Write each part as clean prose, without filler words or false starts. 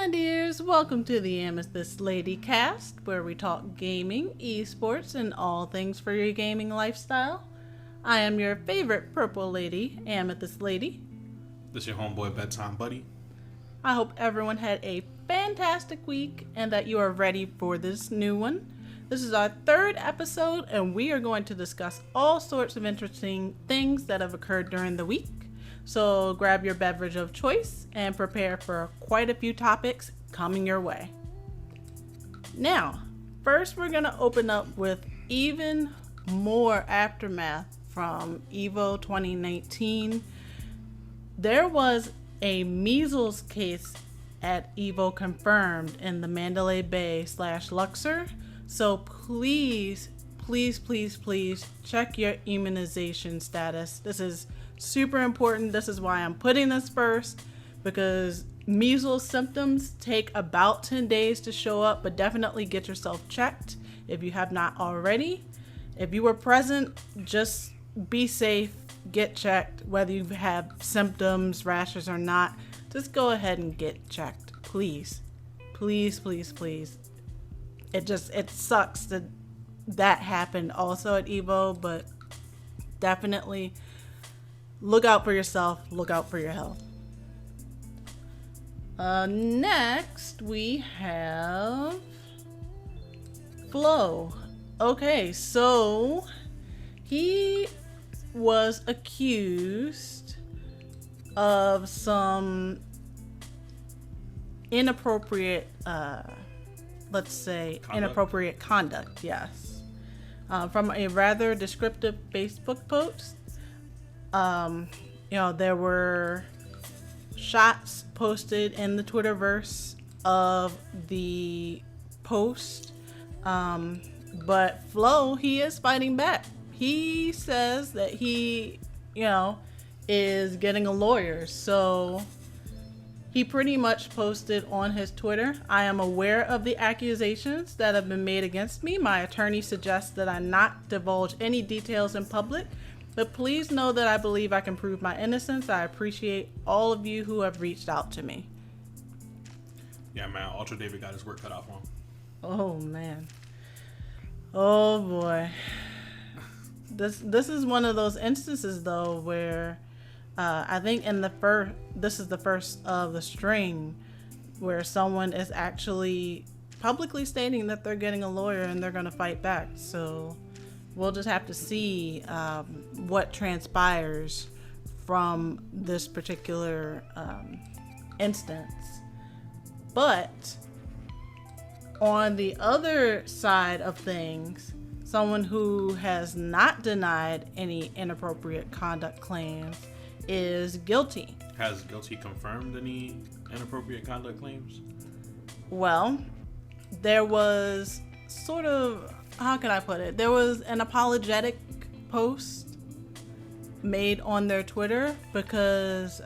my dears, welcome to the AmethystLady Cast, where we talk gaming, esports, and all things for your gaming lifestyle. I am your favorite purple lady, AmethystLady. This is your homeboy Bedtimebuddy. I hope everyone had a fantastic week and that you are ready for this new one. This is our third episode, and we are going to discuss all sorts of interesting things that have occurred during the week. So grab your beverage of choice and prepare for quite a few topics coming your way. Now, first we're going to open up with even more aftermath from EVO 2019. There was a measles case at EVO confirmed in the Mandalay Bay / Luxor. So please check your immunization status. This is super important. This is why I'm putting this first, because measles symptoms take about 10 days to show up, but definitely get yourself checked if you have not already. If you were present, just be safe, get checked, whether you have symptoms, rashes or not. Just go ahead and get checked, please. Please. It sucks that happened also at EVO, but definitely look out for yourself, look out for your health. Next, we have Flo. Okay, so he was accused of some inappropriate, inappropriate conduct, yes. From a rather descriptive Facebook post. There were shots posted in the Twitterverse of the post. But Flo, he is fighting back. He says that he, is getting a lawyer. So he pretty much posted on his Twitter, "I am aware of the accusations that have been made against me. My attorney suggests that I not divulge any details in public. But please know that I believe I can prove my innocence. I appreciate all of you who have reached out to me." Yeah, man. Ultra David got his work cut out for him. Oh, man. Oh, boy. This is one of those instances, though, where I think this is the first of the string where someone is actually publicly stating that they're getting a lawyer and they're going to fight back. So we'll just have to see what transpires from this particular instance. But on the other side of things, someone who has not denied any inappropriate conduct claims is Guilty. Has Guilty confirmed any inappropriate conduct claims? Well, there was sort of, how can I put it? There was an apologetic post made on their Twitter because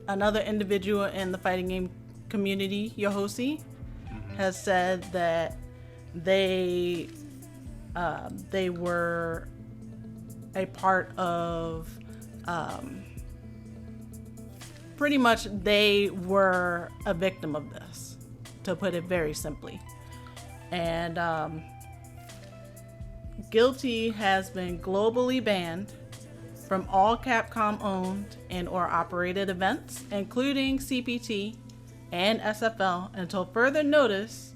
another individual in the fighting game community, Yohosi, has said that they were a part of, pretty much they were a victim of this, to put it very simply. And Guilty has been globally banned from all Capcom owned and or operated events, including CPT and SFL, until further notice.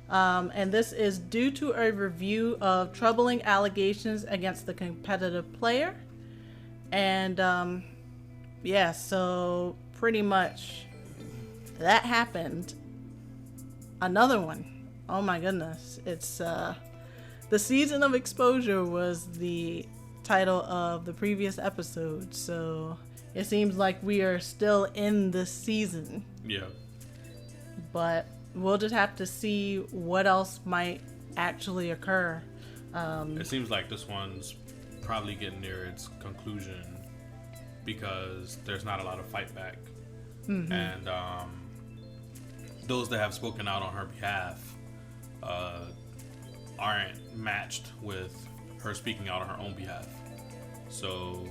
And this is due to a review of troubling allegations against the competitive player. And so pretty much that happened. Another one. Oh my goodness. It's the season of exposure was the title of the previous episode. So it seems like we are still in this season. Yeah. But we'll just have to see what else might actually occur. It seems like this one's probably getting near its conclusion because there's not a lot of fight back. Mm-hmm. And those that have spoken out on her behalf aren't matched with her speaking out on her own behalf. So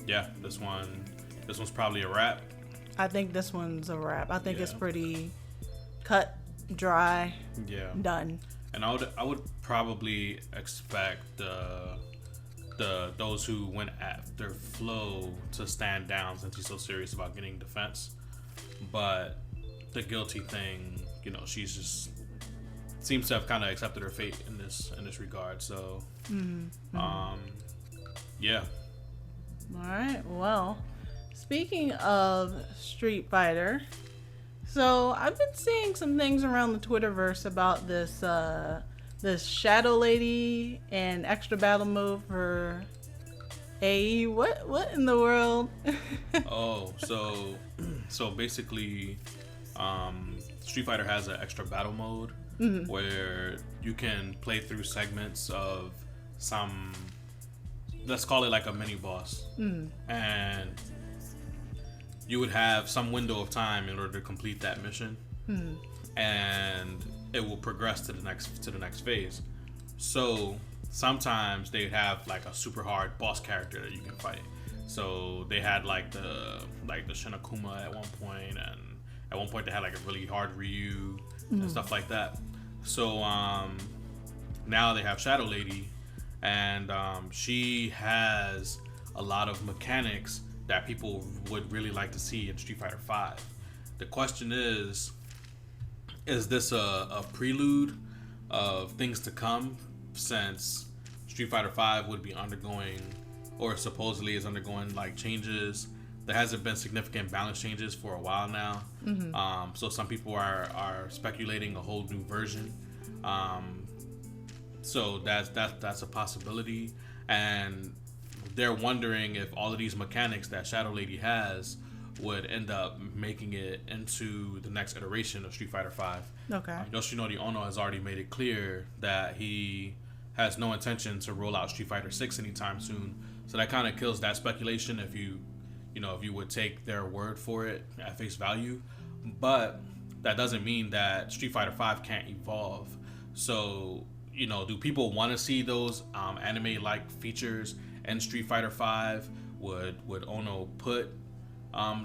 yeah, this one's probably a wrap. I think this one's a wrap. I think Yeah. it's pretty cut, dry, Yeah. done. And I would probably expect those who went after Flo to stand down since he's so serious about getting defense. But the guilty thing, you know, she's just seems to have kind of accepted her fate in this regard. So, yeah. All right. Well, speaking of Street Fighter, so I've been seeing some things around the Twitterverse about this Shadow Lady and extra battle move for AE. What in the world? Oh, so basically, Street Fighter has an extra battle mode where you can play through segments of some, let's call it like a mini boss, and you would have some window of time in order to complete that mission, and it will progress to the next phase. So sometimes they have like a super hard boss character that you can fight. So they had like the Shinakuma at one point, and at one point they had like a really hard Ryu and stuff like that. So now they have Shadow Lady, and she has a lot of mechanics that people would really like to see in Street Fighter V. The question is this a prelude of things to come, since Street Fighter V would be undergoing, or supposedly is undergoing, like changes? There hasn't been significant balance changes for a while now. So some people are speculating a whole new version. So that's a possibility, and they're wondering if all of these mechanics that Shadow Lady has would end up making it into the next iteration of Street Fighter V. Okay. Yoshinori Ono has already made it clear that he has no intention to roll out Street Fighter 6 anytime soon. So that kind of kills that speculation if you would take their word for it at face value. But that doesn't mean that Street Fighter V can't evolve. So, do people want to see those anime-like features in Street Fighter V? Would Ono put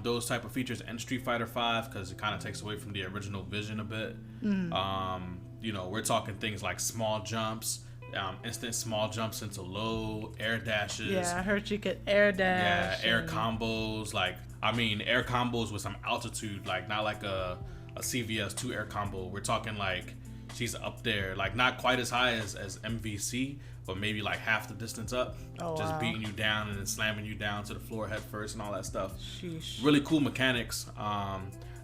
those type of features in Street Fighter V, because it kind of takes away from the original vision a bit? We're talking things like small jumps, instant small jumps into low, air dashes. Yeah, I heard you could air dash. Yeah, air combos. Air combos with some altitude, like not like a CVS 2 air combo. We're talking like she's up there, like not quite as high as MVC, but maybe like half the distance up. Just beating you down and then slamming you down to the floor head first and all that stuff. Sheesh. Really cool mechanics.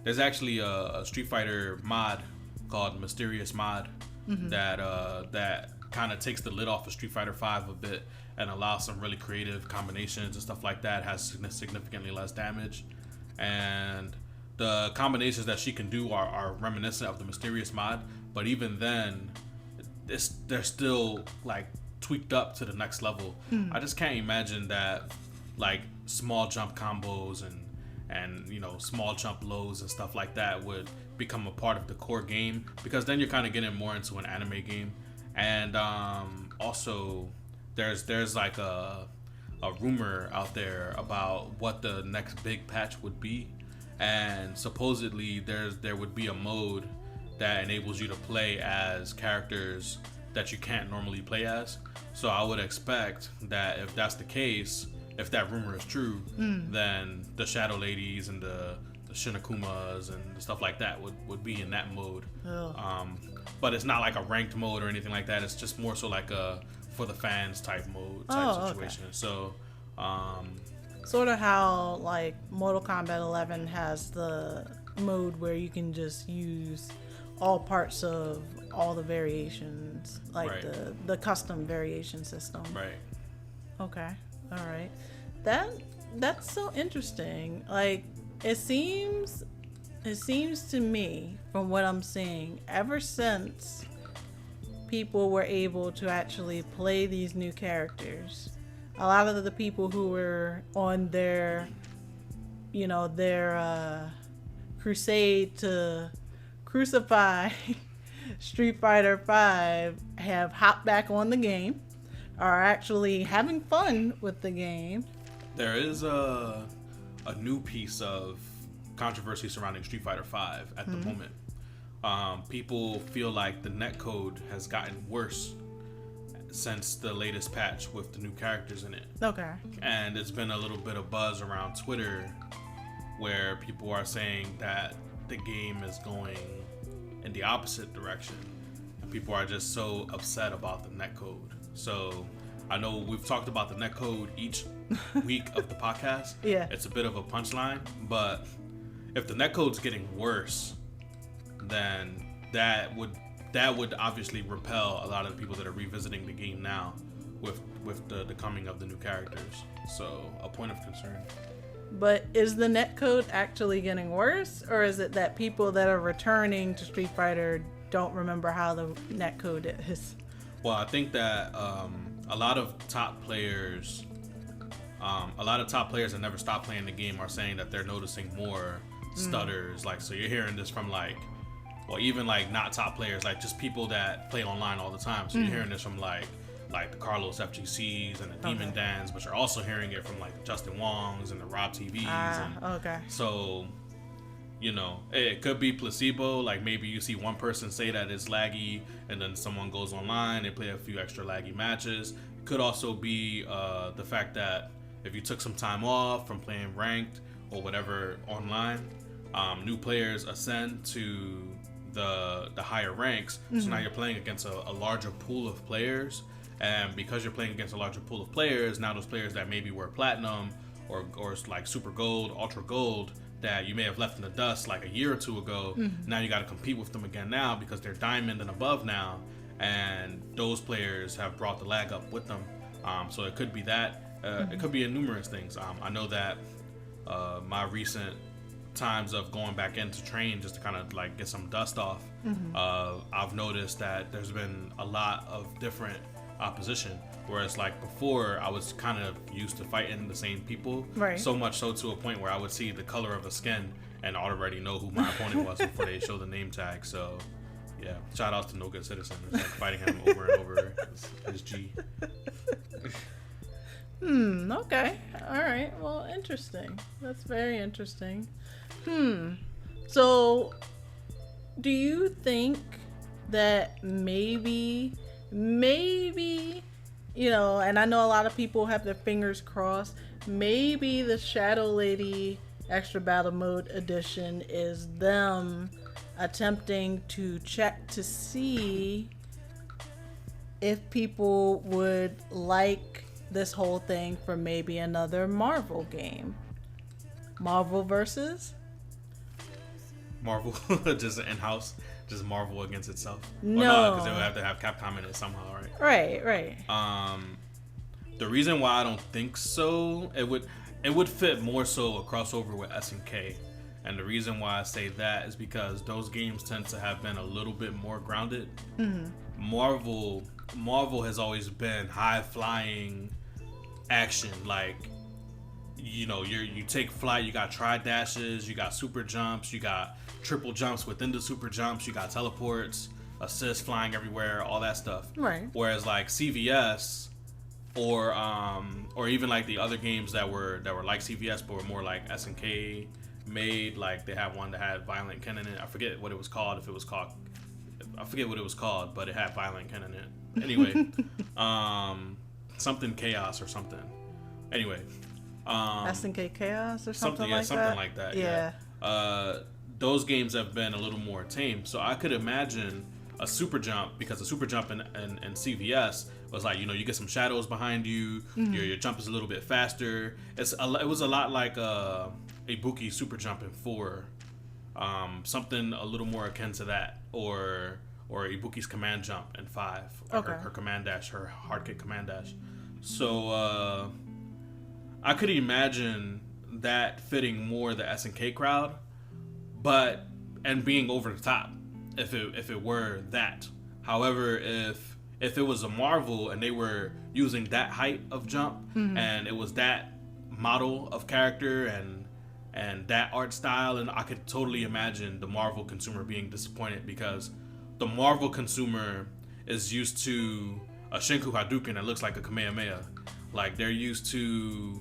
There's actually a Street Fighter mod called Mysterious Mod that kind of takes the lid off of Street Fighter V a bit and allows some really creative combinations and stuff like that. Has significantly less damage, and the combinations that she can do are reminiscent of the Mysterious Mod, but even then they're still like tweaked up to the next level. I just can't imagine that like small jump combos and small jump lows and stuff like that would become a part of the core game, because then you're kind of getting more into an anime game. And also there's like a rumor out there about what the next big patch would be, and supposedly there would be a mode that enables you to play as characters that you can't normally play as. So I would expect that if that's the case, if that rumor is true, then the Shadow Ladies and the Shinakumas and stuff like that would be in that mode. But it's not like a ranked mode or anything like that. It's just more so like a for the fans type mode type situation. Okay. So sort of how like Mortal Kombat 11 has the mode where you can just use all parts of all the variations, like the custom variation system. Right. Okay. All right. That's so interesting. Like it seems to me, from what I'm seeing, ever since people were able to actually play these new characters, a lot of the people who were on their crusade to crucify Street Fighter V have hopped back on the game, are actually having fun with the game. There is a new piece of controversy surrounding Street Fighter V at the moment. People feel like the netcode has gotten worse since the latest patch with the new characters in it. Okay. And it's been a little bit of buzz around Twitter where people are saying that the game is going in the opposite direction. And people are just so upset about the netcode. So I know we've talked about the netcode each week of the podcast. Yeah. It's a bit of a punchline, but if the netcode's getting worse, then that would obviously repel a lot of the people that are revisiting the game now with the coming of the new characters. So a point of concern. But is the netcode actually getting worse, or is it that people that are returning to Street Fighter don't remember how the netcode is? Well, I think that a lot of top players that never stop playing the game are saying that they're noticing more stutters. Like, so you're hearing this from like, well, even like not top players, like just people that play online all the time. So you're hearing this from like the Carlos FGCs and the Demon Dans, but you're also hearing it from like Justin Wong's and the Rob TVs. Okay. So, you know, it could be placebo. Like maybe you see one person say that it's laggy, and then someone goes online, they play a few extra laggy matches. It could also be the fact that if you took some time off from playing ranked or whatever online, new players ascend to the higher ranks. So now you're playing against a larger pool of players. And because you're playing against a larger pool of players, now those players that maybe were platinum or like super gold, ultra gold, that you may have left in the dust like a year or two ago, now you got to compete with them again now because they're diamond and above now, and those players have brought the lag up with them. So it could be that. It could be numerous things. I know that my recent times of going back in to train just to kind of like get some dust off, I've noticed that there's been a lot of different opposition, whereas like before I was kind of used to fighting the same people, right? So much so to a point where I would see the color of the skin and already know who my opponent was before they show the name tag. So yeah, shout outs to No Good Citizen. It's like fighting him over and over as G. Okay. All right. Well, interesting. That's very interesting. So do you think that maybe, you know, and I know a lot of people have their fingers crossed, maybe the Shadow Lady Extra Battle Mode edition is them attempting to check to see if people would like this whole thing for maybe another Marvel game? Marvel versus? Marvel, just in-house, just Marvel against itself. No, because they would have to have Capcom in it somehow, right? Right. The reason why I don't think so, it would fit more so a crossover with SNK, and the reason why I say that is because those games tend to have been a little bit more grounded. Marvel has always been high-flying action, like, you know, you take flight, you got tri-dashes, you got super jumps, you got triple jumps within the super jumps, you got teleports, assists flying everywhere, all that stuff. Right. Whereas like CVS or even like the other games that were like CVS but were more like SNK made, like they had one that had Violent Ken in it. I forget what it was called, but it had Violent Ken in it. Anyway, something Chaos or something. Anyway, SNK Chaos or something like that. Something like that. Yeah. Those games have been a little more tame, so I could imagine a super jump, because a super jump in CVS was like, you know, you get some shadows behind you, your jump is a little bit faster. It was a lot like a Ibuki super jump in 4, something a little more akin to that, or Ibuki's command jump in 5, okay. her command dash, her hard kick command dash. So I could imagine that fitting more the SNK crowd, and being over the top if it were that. However, if it was a Marvel and they were using that height of jump and it was that model of character and that art style, and I could totally imagine the Marvel consumer being disappointed, because the Marvel consumer is used to a Shinku Hadouken that looks like a Kamehameha. Like they're used to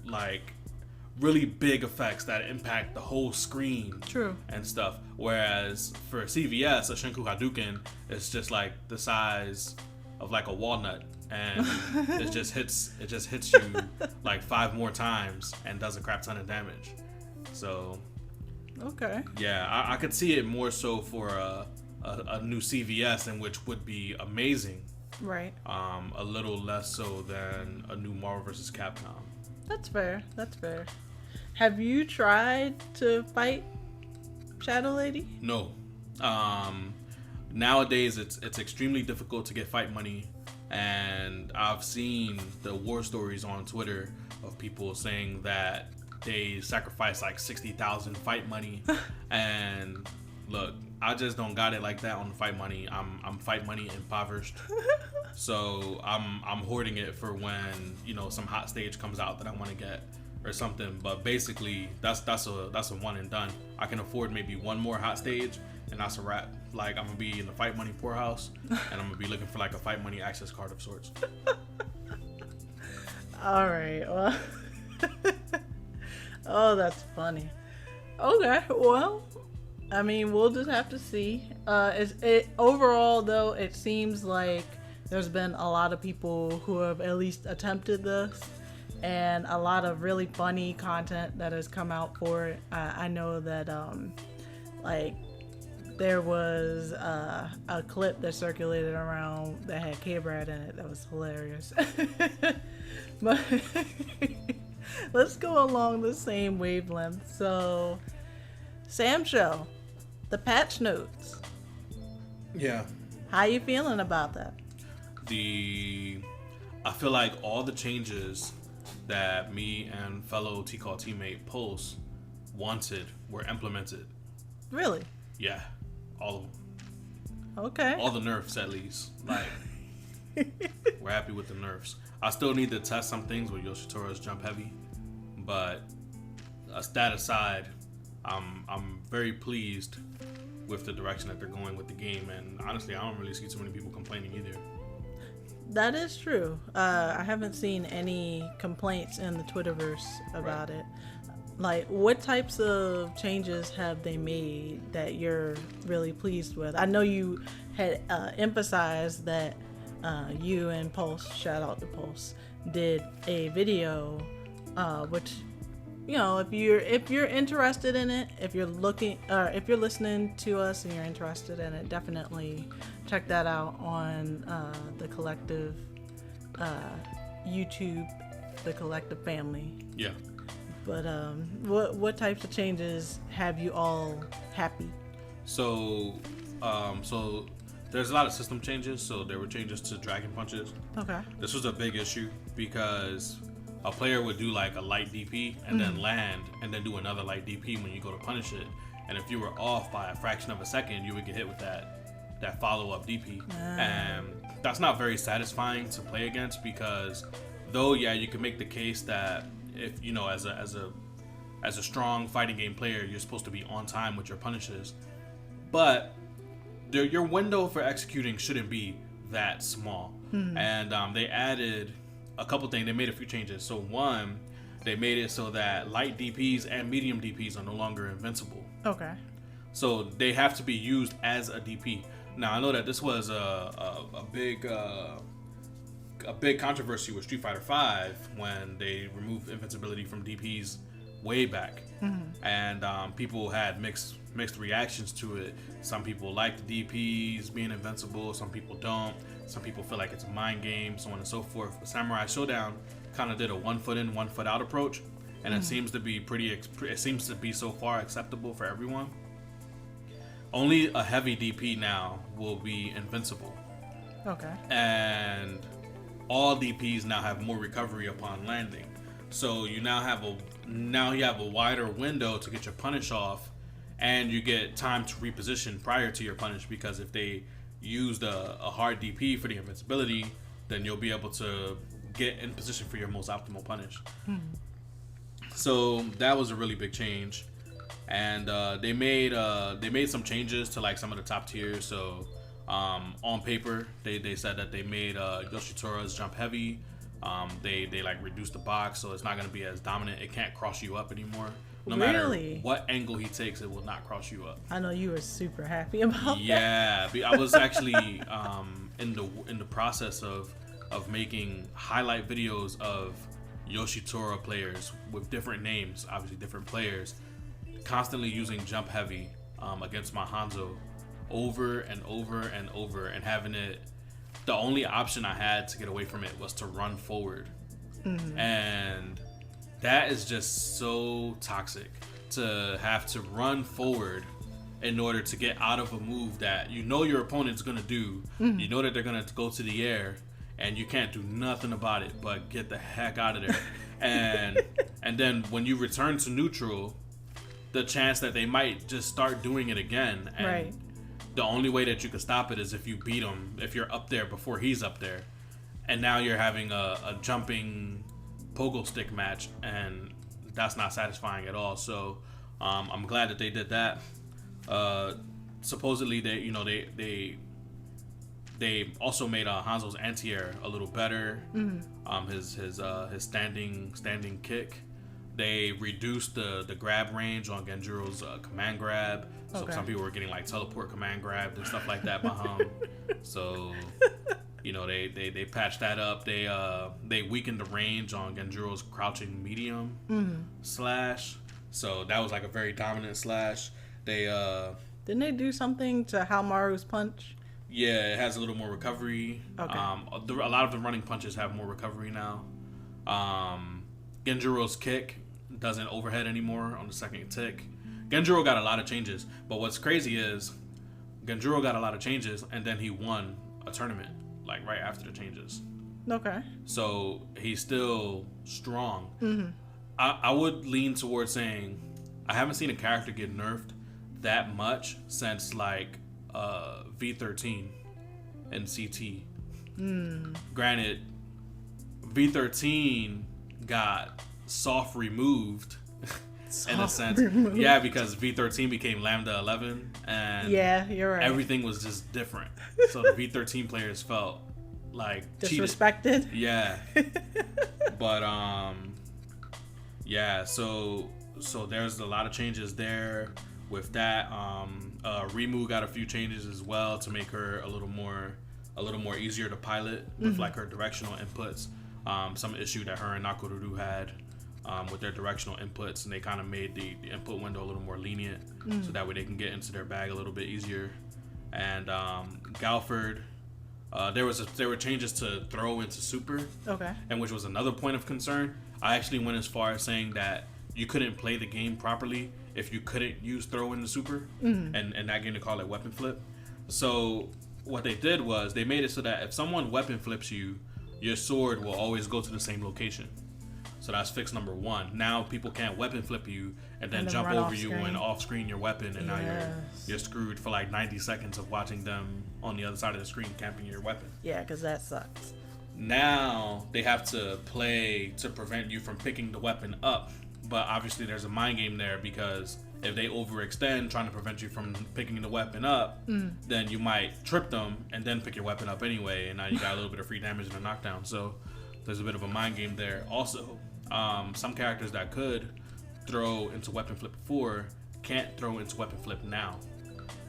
like really big effects that impact the whole screen. True. And stuff. Whereas for CVS, a Shinku Hadouken is just like the size of like a walnut, and it just hits you like 5 more times and does a crap ton of damage. So okay. Yeah, I could see it more so for a new CVS, in which would be amazing. Right. A little less so than a new Marvel vs. Capcom. That's fair. Have you tried to fight Shadow Lady? No. Nowadays it's extremely difficult to get fight money, and I've seen the war stories on Twitter of people saying that they sacrifice like 60,000 fight money. And look, I just don't got it like that on fight money. I'm fight money impoverished. So I'm hoarding it for when, you know, some hot stage comes out that I want to get or something. But basically that's a one and done. I can afford maybe one more hot stage and that's a wrap. Like, I'm gonna be in the fight money poorhouse and I'm gonna be looking for like a fight money access card of sorts. All right. Well, oh, that's funny. Okay. Well, I mean, we'll just have to see. Overall, though, it seems like there's been a lot of people who have at least attempted this, and a lot of really funny content that has come out for it. I know that, like, there was a clip that circulated around that had K-Brad in it that was hilarious. But let's go along the same wavelength. So, Sam Show, the patch notes. Yeah. How you feeling about that? I feel like all the changes that me and fellow T-Call teammate Pulse wanted were implemented. Really? Yeah. All of them. Okay. All the nerfs, at least. Like, we're happy with the nerfs. I still need to test some things with Yoshitora's jump heavy, but that aside, I'm very pleased with the direction that they're going with the game, and honestly, I don't really see too many people complaining either. That is true. I haven't seen any complaints in the Twitterverse about it. Like, what types of changes have they made that you're really pleased with? I know you had emphasized that you and Pulse, shout out to Pulse, did a video, which, you know, if you're interested in it, if you're listening to us and you're interested in it, definitely check that out on the collective YouTube, the collective family. Yeah. But what types of changes have you all happy? So there's a lot of system changes. So there were changes to Dragon Punches. Okay. This was a big issue because a player would do like a light DP and then land and then do another light DP when you go to punish it. And if you were off by a fraction of a second, you would get hit with that follow-up DP. And that's not very satisfying to play against, because though, yeah, you can make the case that if, you know, as a strong fighting game player, you're supposed to be on time with your punishes, but your window for executing shouldn't be that small. And they added a couple things. They made a few changes. So one, they made it so that light DPs and medium DPs are no longer invincible. Okay. So they have to be used as a DP. Now, I know that this was a big controversy with Street Fighter V when they removed invincibility from DPs way back. And people had mixed reactions to it. Some people like the DPs being invincible, some people don't. Some people feel like it's a mind game, so on and so forth. But Samurai Shodown kind of did a 1 foot in, 1 foot out approach, and it seems to be it seems to be so far acceptable for everyone. Only a heavy DP now will be invincible. Okay. And all DPs now have more recovery upon landing. So you now have a wider window to get your punish off, and you get time to reposition prior to your punish, because if they used a hard DP for the invincibility, then you'll be able to get in position for your most optimal punish. So that was a really big change. And they made some changes to like some of the top tiers. So on paper, they said that they made Yoshitora's jump heavy They like reduced the box, so it's not going to be as dominant. It can't cross you up anymore. No Really? matter what angle he takes, it will not cross you up. I know you were super happy about that. Yeah, I was actually in the process of making highlight videos of Yoshitora players with different names, obviously different players, constantly using jump heavy against my Hanzo over and over and over, and having it, the only option I had to get away from it was to run forward. And that is just so toxic, to have to run forward in order to get out of a move that you know your opponent's gonna do. You know that they're gonna go to the air, and you can't do nothing about it but get the heck out of there. And then when you return to neutral, the chance that they might just start doing it again, and Right. the only way that you can stop it is if you beat him, if you're up there before he's up there. And now you're having a jumping pogo stick match, and that's not satisfying at all. So I'm glad that they did that. Supposedly they also made Hanzo's anti-air a little better. His standing kick. They reduced the grab range on Genjuro's command grab. So Okay. some people were getting like teleport command grab and stuff like that behind. So they patched that up. They weakened the range on Genjuro's crouching medium slash. So that was like a very dominant slash. Didn't they do something to Halmaru's punch? Yeah, it has a little more recovery. Okay. A lot of the running punches have more recovery now. Genjuro's kick doesn't overhead anymore on the second tick. Genjuro got a lot of changes, but what's crazy is Genjuro got a lot of changes, and then he won a tournament like right after the changes. Okay. So he's still strong. I would lean towards saying I haven't seen a character get nerfed that much since like V13 and CT. Granted, V13 got soft removed in a sense. Yeah, because V13 became Lambda 11, and Yeah, you're right. everything was just different. So the V13 players felt like cheated. Disrespected. Yeah. But yeah, so there's a lot of changes there with that. Rimu got a few changes as well to make her a little more easier to pilot with like her directional inputs. Some issue that her and Nakoruru had with their directional inputs, and they kind of made the input window a little more lenient, so that way they can get into their bag a little bit easier. And Galford, there were changes to throw into super, Okay. and which was another point of concern. I actually went as far as saying that you couldn't play the game properly if you couldn't use throw in the super, and that game to call it weapon flip. So what they did was they made it so that if someone weapon flips you, your sword will always go to the same location. So that's fix number one. Now people can't weapon flip you and then jump run over off you screen. and off screen your weapon, and now Yes. you're screwed for like 90 seconds of watching them on the other side of the screen camping your weapon. Yeah, because that sucks. Now they have to play to prevent you from picking the weapon up, but obviously there's a mind game there, because if they overextend trying to prevent you from picking the weapon up, then you might trip them and then pick your weapon up anyway, and now you got a little bit of free damage and a knockdown. So there's a bit of a mind game there. Also, some characters that could throw into weapon flip before can't throw into weapon flip now.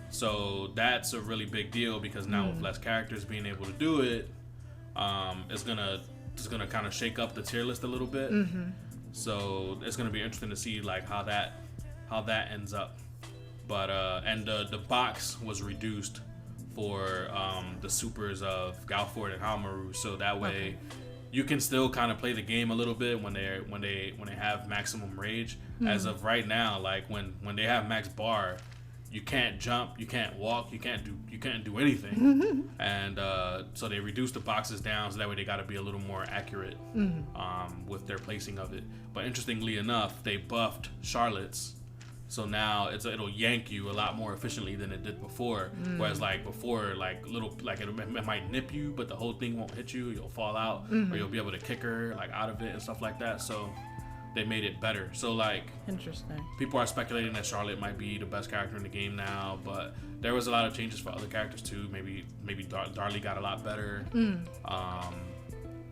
So that's a really big deal, because now with less characters being able to do it, it's gonna kind of shake up the tier list a little bit. So it's gonna be interesting to see like how that ends up. But and the box was reduced for the supers of Galford and Hamaru, so that way you can still kind of play the game a little bit when they have maximum rage. As of right now, like when they have max bar, you can't jump, you can't walk, you can't do anything. And so they reduced the boxes down, so that way they got to be a little more accurate with their placing of it. But interestingly enough, they buffed Charlotte's, so now it'll yank you a lot more efficiently than it did before. Whereas like before, like it might nip you, but the whole thing won't hit you. You'll fall out, or you'll be able to kick her like out of it and stuff like that. So they made it better. So like, Interesting. people are speculating that Charlotte might be the best character in the game now, but there was a lot of changes for other characters too. Maybe Darlie got a lot better.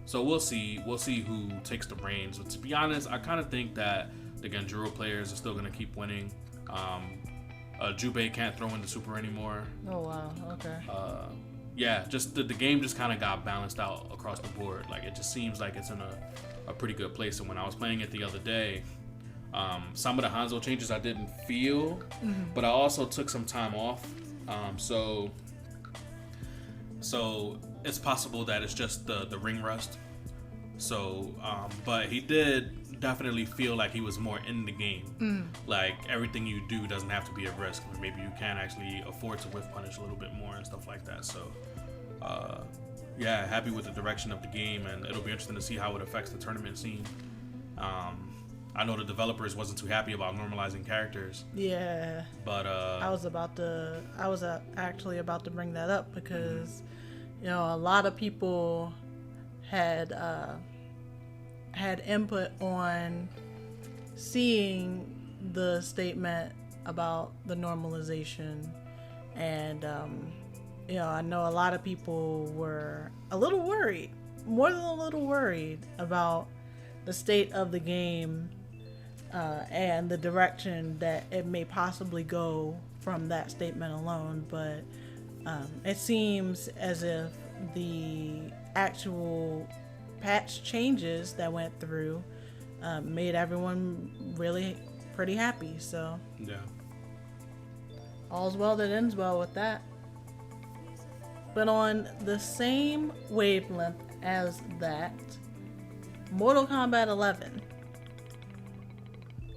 So we'll see who takes the reins. But to be honest, I kind of think that the Genjuro players are still going to keep winning. Jubei can't throw in the super anymore. Oh wow, okay. Yeah, just the game just kind of got balanced out across the board. Like, it just seems like it's in a pretty good place. And when I was playing it the other day, some of the Hanzo changes I didn't feel, but I also took some time off. So it's possible that it's just the ring rust. So, but he did definitely feel like he was more in the game. Like, everything you do doesn't have to be a risk. Maybe you can actually afford to whiff punish a little bit more and stuff like that. So, yeah, happy with the direction of the game, and it'll be interesting to see how it affects the tournament scene. I know the developers wasn't too happy about normalizing characters. Yeah. But I was actually about to bring that up because, a lot of people had input on seeing the statement about the normalization, and I know a lot of people were a little worried, more than a little worried about the state of the game and the direction that it may possibly go from that statement alone. But it seems as if the actual patch changes that went through made everyone really pretty happy. So yeah, all's well that ends well with that. But on the same wavelength as that, Mortal Kombat 11.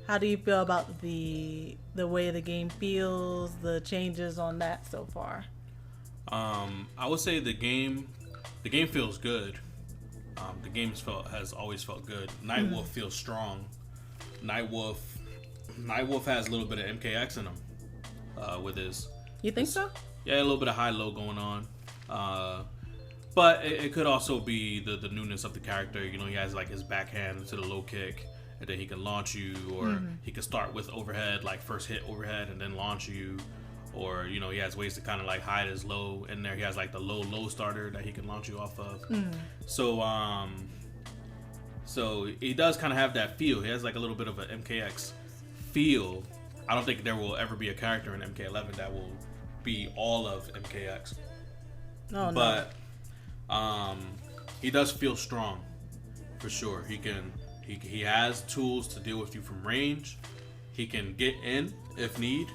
How do you feel about the way the game feels, the changes on that so far? I would say the game feels good. The game has always felt good. Nightwolf feels strong. Nightwolf has a little bit of MKX in him with his. You think so? Yeah, a little bit of high-low going on. But it could also be the newness of the character. He has like his backhand to the low kick, and then he can launch you, or he can start with overhead, like first hit overhead and then launch you. Or, he has ways to kind of like hide his low in there. He has like the low starter that he can launch you off of. So he does kind of have that feel. He has like a little bit of an MKX feel. I don't think there will ever be a character in MK11 that will be all of MKX. No. But he does feel strong, for sure. He has tools to deal with you from range. He can get in if need.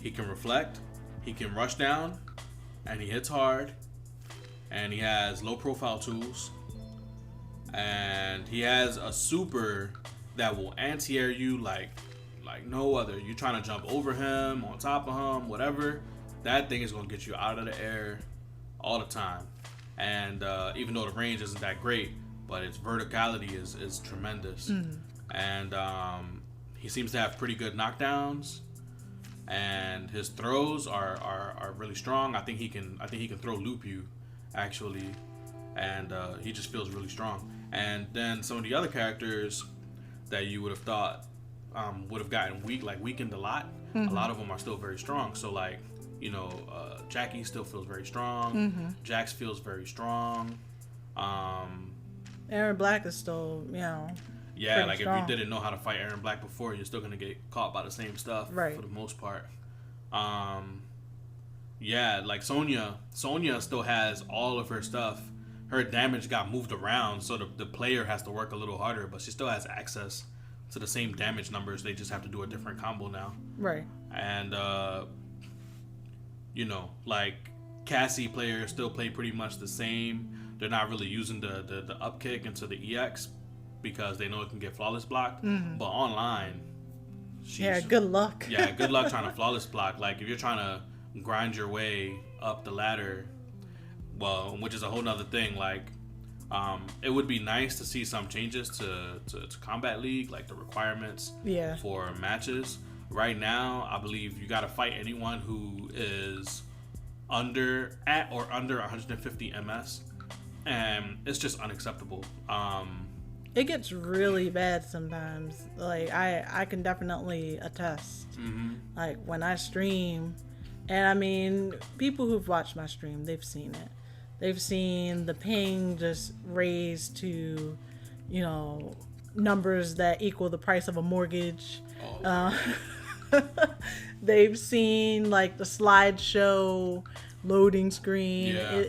He can reflect, he can rush down, and he hits hard, and he has low profile tools, and he has a super that will anti-air you like no other. You're trying to jump over him, on top of him, whatever, that thing is going to get you out of the air all the time. And even though the range isn't that great, but its verticality is tremendous. And he seems to have pretty good knockdowns. And his throws are really strong. I think he can throw loop you, actually, and he just feels really strong. And then some of the other characters that you would have thought would have gotten weakened a lot. A lot of them are still very strong. So like, Jackie still feels very strong. Jax feels very strong. Aaron Black is still, yeah, like strong. If you didn't know how to fight Aaron Black before, you're still gonna get caught by the same stuff, right, for the most part. Yeah, like Sonya still has all of her stuff. Her damage got moved around, so the player has to work a little harder, but she still has access to the same damage numbers. They just have to do a different combo now. Right. And like Cassie players still play pretty much the same. They're not really using the up kick into the EX because they know it can get flawless blocked. But online, good luck. Yeah, good luck trying to flawless block. Like, if you're trying to grind your way up the ladder, well, which is a whole nother thing. Like, it would be nice to see some changes to Kombat League, like the requirements for matches. Right now, I believe you got to fight anyone who is under 150 MS, and it's just unacceptable. It gets really bad sometimes. Like, I can definitely attest. Like, when I stream, and I mean, people who've watched my stream, they've seen it. They've seen the ping just raised to, you know, numbers that equal the price of a mortgage. They've seen like the slideshow loading screen. Yeah.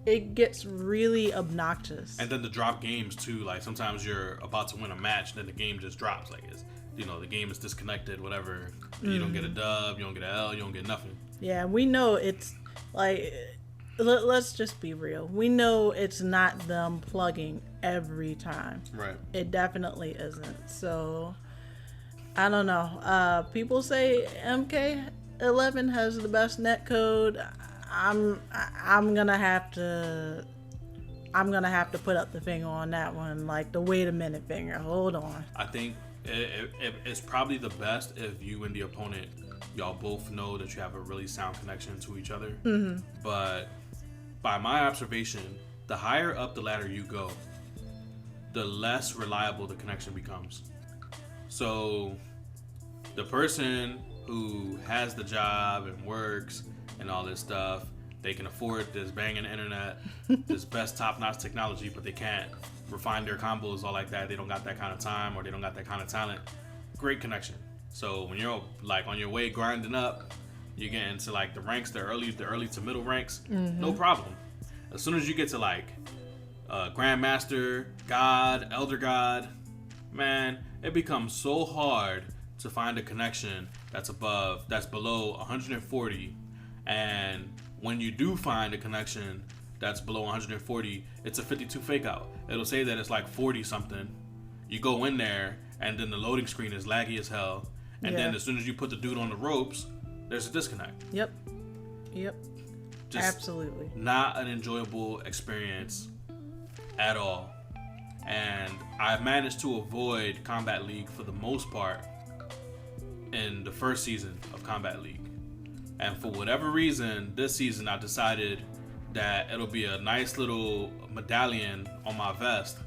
It gets really obnoxious. And then the drop games too. Like sometimes you're about to win a match, then the game just drops. Like it's, you know, the game is disconnected. Whatever. You don't get a dub. You don't get an L. You don't get nothing. Yeah, we know it's like. Let's just be real. We know it's not them plugging every time. Right. It definitely isn't. So I don't know. People say MK11 has the best netcode. I'm gonna have to put up the finger on that one. Like the wait a minute finger. Hold on. I think it's probably the best if you and the opponent, y'all both know that you have a really sound connection to each other. Mm-hmm. But by my observation, the higher up the ladder you go, the less reliable the connection becomes. So the person who has the job and works and all this stuff, they can afford this banging internet, this best top-notch technology, but they can't refine their combos all like that. They don't got that kind of time, or they don't got that kind of talent. Great connection. So when you're like on your way grinding up, you get into like the ranks, the early to middle ranks, no problem. As soon as you get to like Grandmaster, God, Elder God, man, it becomes so hard to find a connection that's below 140. And when you do find a connection that's below 140, it's a 52 fake out. It'll say that it's like 40 something. You go in there and then the loading screen is laggy as hell. And then as soon as you put the dude on the ropes, there's a disconnect. Yep. Just absolutely not an enjoyable experience at all. And I've managed to avoid Kombat League for the most part in the first season of Kombat League. And for whatever reason, this season I decided that it'll be a nice little medallion on my vest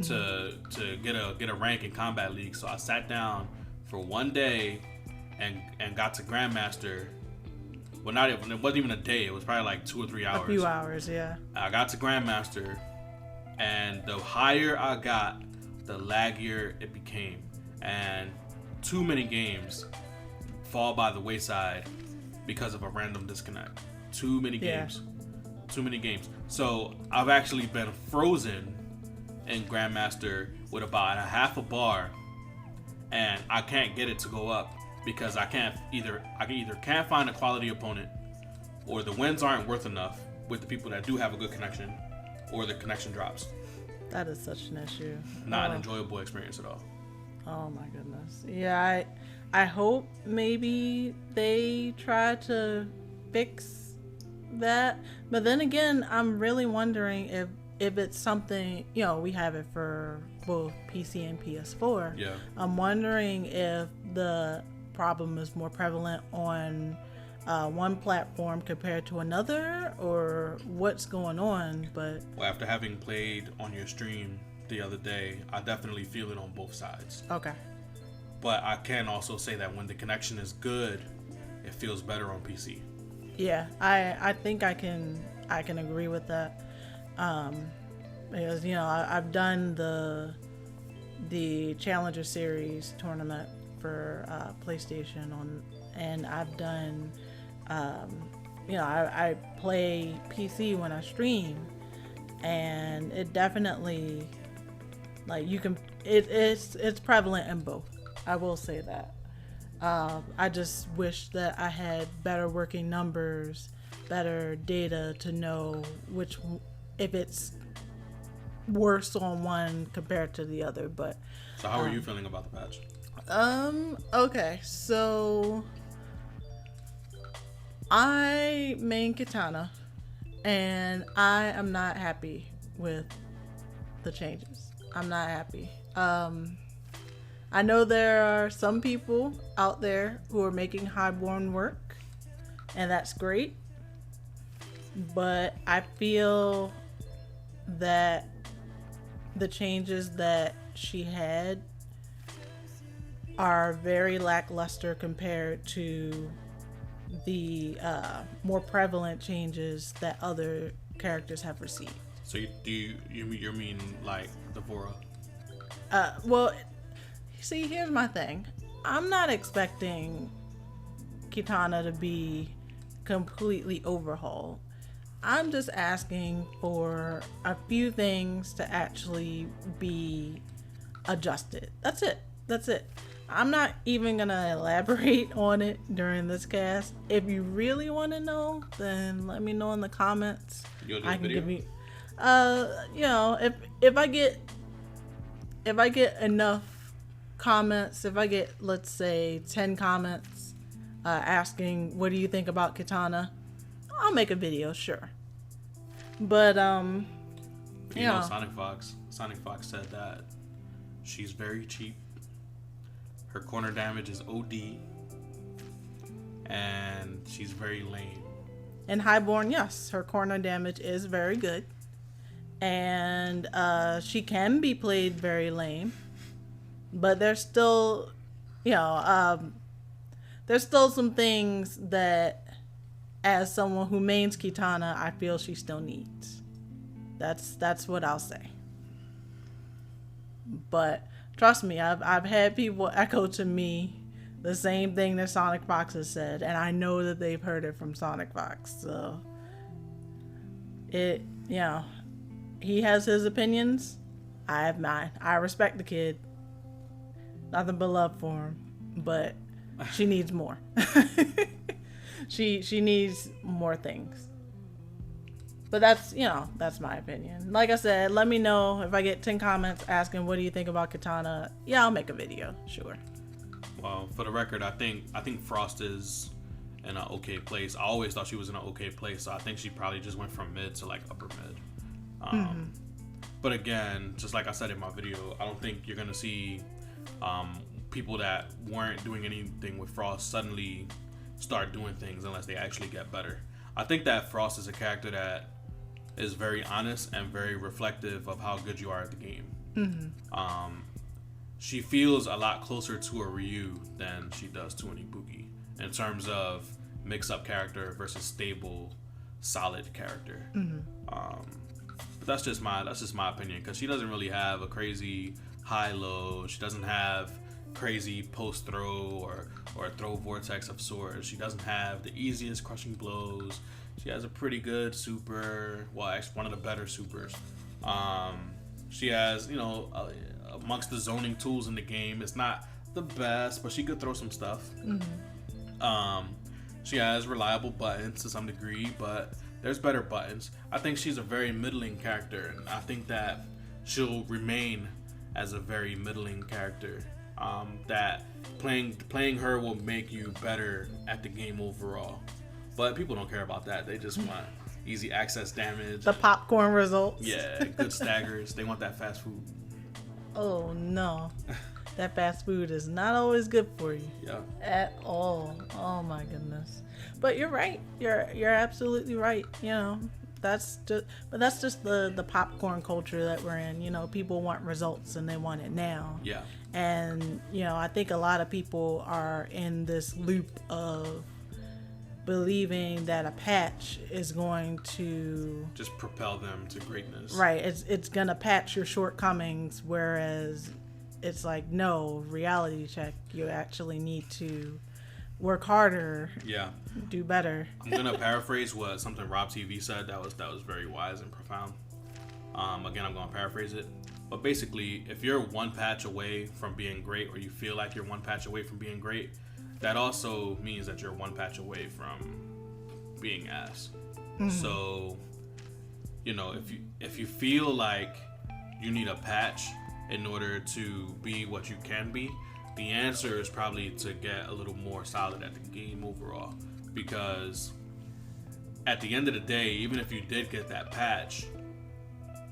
to get a rank in Kombat League. So I sat down for one day and got to Grandmaster. Well, it wasn't even a day. It was probably like 2 or 3 hours. A few hours, yeah. I got to Grandmaster, and the higher I got, the laggier it became. And too many games fall by the wayside because of a random disconnect. Too many games. So I've actually been frozen in Grandmaster with about a half a bar, and I can't get it to go up because I can either can't find a quality opponent, or the wins aren't worth enough with the people that do have a good connection, or the connection drops. That is such an issue. Not an enjoyable experience at all. Oh my goodness. Yeah, I hope maybe they try to fix that. But then again, I'm really wondering if it's something, you know, we have it for both PC and PS4. Yeah. I'm wondering if the problem is more prevalent on one platform compared to another, or what's going on. But well, after having played on your stream the other day, I definitely feel it on both sides. Okay. But I can also say that when the connection is good, it feels better on PC. Yeah, I think I can agree with that. Because, you know, I've done the Challenger Series tournament for PlayStation and I've done, you know, I play PC when I stream, and it definitely, like, you can, it's prevalent in both. I will say that. I just wish that I had better working numbers, better data to know if it's worse on one compared to the other. But so how are you feeling about the patch? Okay, so I main Katana, and I am not happy with the changes. I'm not happy. I know there are some people out there who are making Highborn work, and that's great. But I feel that the changes that she had are very lackluster compared to the more prevalent changes that other characters have received. So you mean like Devora? Well, see, here's my thing. I'm not expecting Kitana to be completely overhauled. I'm just asking for a few things to actually be adjusted. That's it. I'm not even gonna elaborate on it during this cast. If you really want to know, then let me know in the comments. You'll do I a can video? give you, you know, if I get enough comments, if I get, let's say, 10 comments asking what do you think about Kitana, I'll make a video, sure. But you know, Sonic Fox said that she's very cheap, her corner damage is OD, and she's very lame. in Highborn, yes, her corner damage is very good, and she can be played very lame, but there's still, you know, there's still some things that, as someone who mains Kitana, I feel she still needs. That's what I'll say. But trust me, I've had people echo to me the same thing that Sonic Fox has said, and I know that they've heard it from Sonic Fox. So it, you know, he has his opinions, I have mine. I respect the kid, nothing but love for him, but she needs more. She needs more things. But that's, you know, that's my opinion. Like I said, let me know if I get 10 comments asking what do you think about Kitana. Yeah, I'll make a video, sure. Well, for the record, I think Frost is in an okay place. I always thought she was in an okay place, so I think she probably just went from mid to like upper mid. But again, just like I said in my video, I don't think you're gonna see people that weren't doing anything with Frost suddenly start doing things unless they actually get better. I think that Frost is a character that is very honest and very reflective of how good you are at the game. She feels a lot closer to a Ryu than she does to an Ibuki in terms of mix-up character versus stable, solid character. But that's just my opinion, because she doesn't really have a crazy high-low. She doesn't have crazy post-throw or throw vortex of sorts. She doesn't have the easiest crushing blows. She has a pretty good super, well, actually one of the better supers. She has, you know, amongst the zoning tools in the game, it's not the best, but she could throw some stuff. She has reliable buttons to some degree, but there's better buttons. I think she's a very middling character, and I think that she'll remain as a very middling character. That playing her will make you better at the game overall. But people don't care about that. They just want easy access damage. The popcorn results. Yeah, good staggers. They want that fast food. Oh no. That fast food is not always good for you. Yeah. At all. Oh my goodness. But you're right. You're absolutely right. You know, that's just the popcorn culture that we're in. You know, people want results and they want it now. Yeah. And, you know, I think a lot of people are in this loop of believing that a patch is going to just propel them to greatness. Right. It's going to patch your shortcomings, whereas it's like, no, reality check. You actually need to work harder. Yeah. Do better. I'm going to paraphrase what something Rob TV said that was very wise and profound. Again, I'm going to paraphrase it. But basically, if you're one patch away from being great, or you feel like you're one patch away from being great, that also means that you're one patch away from being ass. So, you know, if you feel like you need a patch in order to be what you can be, the answer is probably to get a little more solid at the game overall. Because at the end of the day, even if you did get that patch,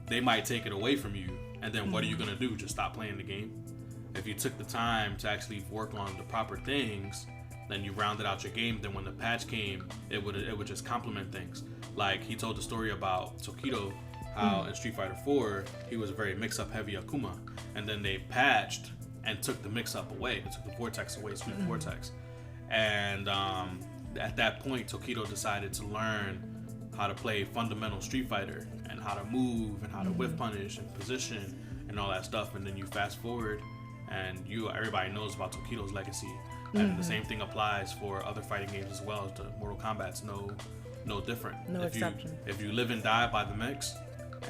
they might take it away from you. And then what are you going to do? Just stop playing the game? If you took the time to actually work on the proper things, then you rounded out your game. Then when the patch came, it would just complement things. Like he told the story about Tokido, how in Street Fighter 4 he was a very mix-up heavy Akuma, and then they patched and took the mix-up away. They took the vortex away, sweet vortex, and at that point Tokido decided to learn how to play fundamental Street Fighter and how to move and how to whiff punish and position and all that stuff, and then you fast forward and everybody knows about Tokido's legacy, and the same thing applies for other fighting games as well. The Mortal Kombat's no different. No exception. If you live and die by the mix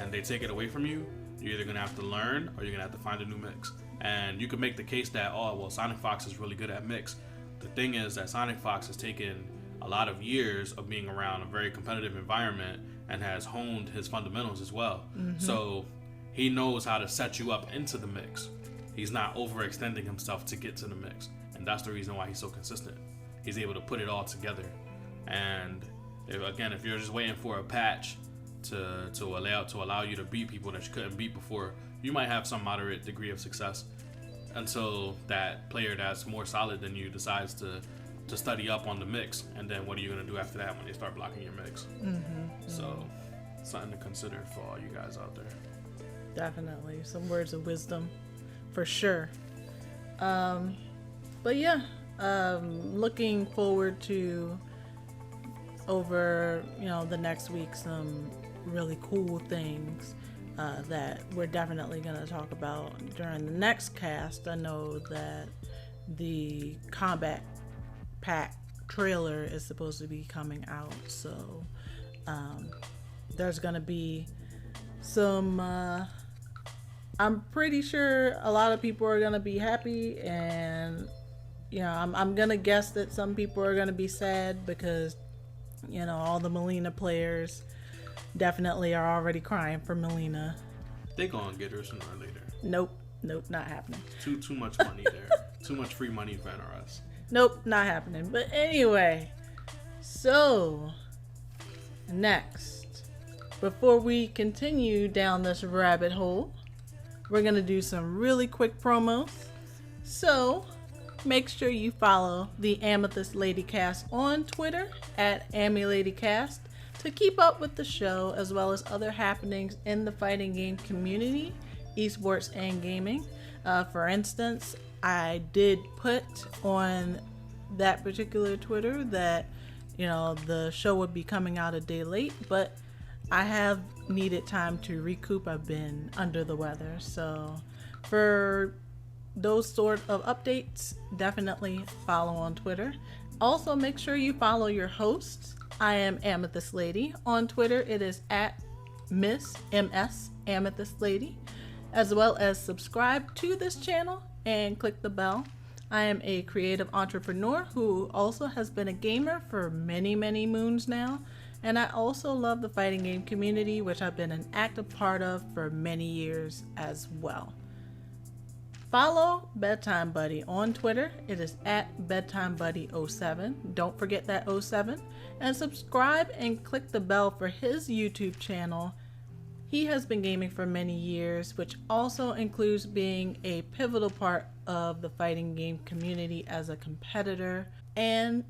and they take it away from you, you're either gonna have to learn or you're gonna have to find a new mix. And you could make the case that, oh well, Sonic Fox is really good at mix. The thing is that Sonic Fox has taken a lot of years of being around a very competitive environment and has honed his fundamentals as well. So he knows how to set you up into the mix. He's not overextending himself to get to the mix. And that's the reason why he's so consistent. He's able to put it all together. And if you're just waiting for a patch to allow you to beat people that you couldn't beat before, you might have some moderate degree of success until that player that's more solid than you decides to study up on the mix. And then what are you going to do after that when they start blocking your mix? So something to consider for all you guys out there. Definitely some words of wisdom for sure. But yeah, looking forward to over the next week some really cool things that we're definitely going to talk about during the next cast. I know that the Kombat pack trailer is supposed to be coming out, so there's going to be some I'm pretty sure a lot of people are going to be happy, and I'm going to guess that some people are going to be sad because all the Melina players definitely are already crying for Melina. They gonna get her sooner or later. Nope, not happening. Too much money there. Too much free money for NRS. Nope, not happening. But anyway, so next, before we continue down this rabbit hole, we're gonna do some really quick promos. So make sure you follow the AmethystLady Cast on Twitter at AmethystLady Cast to keep up with the show as well as other happenings in the fighting game community, esports, and gaming. For instance, I did put on that particular Twitter that the show would be coming out a day late, but I have needed time to recoup. I've been under the weather, so for those sort of updates, definitely follow on Twitter. Also, make sure you follow your hosts. I am Amethyst Lady. On Twitter, it is at Miss MS Amethyst Lady, as well as subscribe to this channel and click the bell. I am a creative entrepreneur who also has been a gamer for many moons now, and I also love the fighting game community, which I've been an active part of for many years as well. Follow Bedtime Buddy on Twitter. It is at BedtimeBuddy07. Don't forget that 07. And subscribe and click the bell for his YouTube channel. He has been gaming for many years, which also includes being a pivotal part of the fighting game community as a competitor. And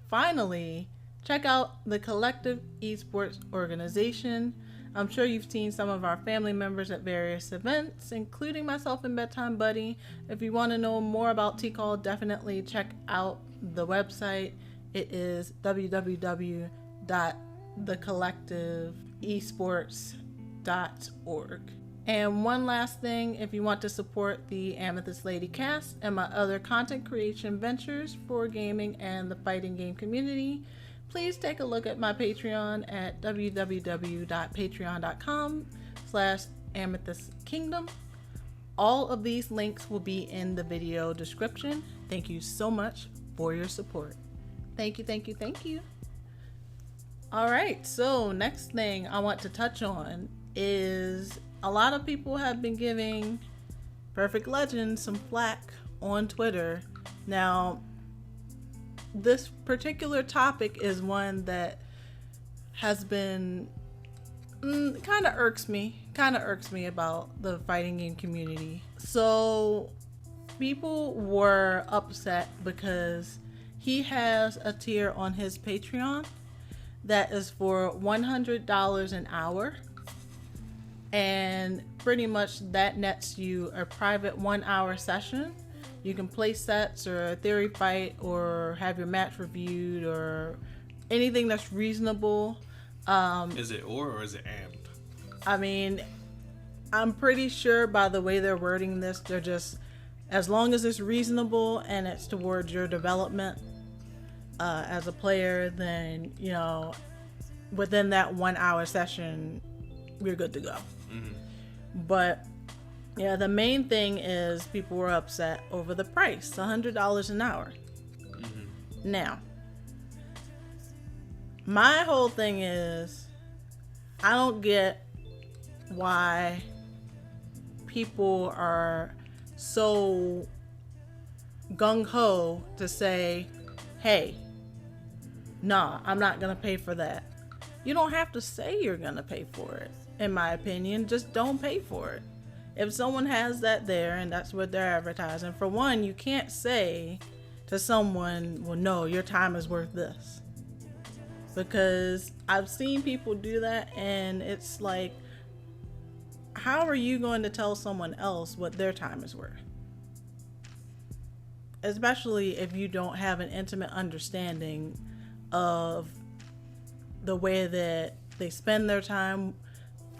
finally, check out the Collective Esports organization. I'm sure you've seen some of our family members at various events, including myself and Bedtime Buddy. If you want to know more about T-Call, definitely check out the website. It is www.thecollectiveesports.org. And one last thing, if you want to support the AmethystLady Cast and my other content creation ventures for gaming and the fighting game community, please take a look at my Patreon at www.patreon.com/amethystkingdom. All of these links will be in the video description. Thank you so much for your support. Thank you. All right, so next thing I want to touch on is a lot of people have been giving Perfect Legend some flack on Twitter. Now, this particular topic is one that has been kind of irks me about the fighting game community. So people were upset because he has a tier on his Patreon that is for $100 an hour, and pretty much that nets you a private 1-hour session. You can play sets or a theory fight or have your match reviewed or anything that's reasonable. Is it or is it and? I mean, I'm pretty sure by the way they're wording this, they're just, as long as it's reasonable and it's towards your development as a player, then, you know, within that 1 hour session, we're good to go. But yeah, the main thing is people were upset over the price, $100 an hour. Now, my whole thing is, I don't get why people are so gung-ho to say, hey, nah, I'm not gonna pay for that. You don't have to say you're gonna pay for it, in my opinion. Just don't pay for it. If someone has that there and that's what they're advertising, for one, you can't say to someone, well, no, your time is worth this. Because I've seen people do that, and it's like, how are you going to tell someone else what their time is worth? Especially if you don't have an intimate understanding of the way that they spend their time,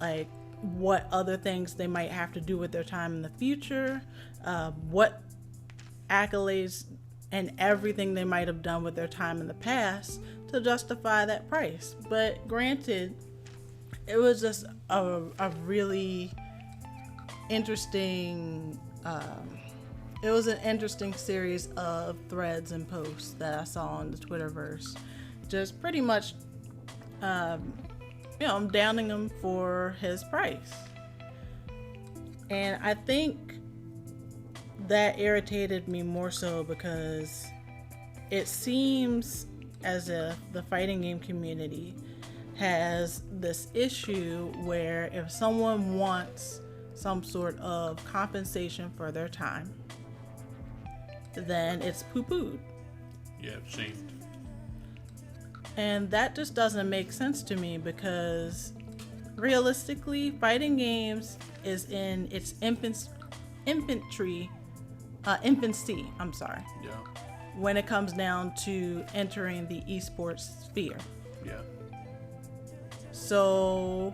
like what other things they might have to do with their time in the future, what accolades and everything they might have done with their time in the past to justify that price. But granted, it was just a really interesting, it was an interesting series of threads and posts that I saw on the Twitterverse. Just pretty much, you know, I'm downing him for his price. And I think that irritated me more so because it seems as if the fighting game community has this issue where if someone wants some sort of compensation for their time, then it's poo-pooed. Yeah, shamed. And that just doesn't make sense to me, because realistically, fighting games is in its infancy, Yeah. when it comes down to entering the esports sphere. Yeah. So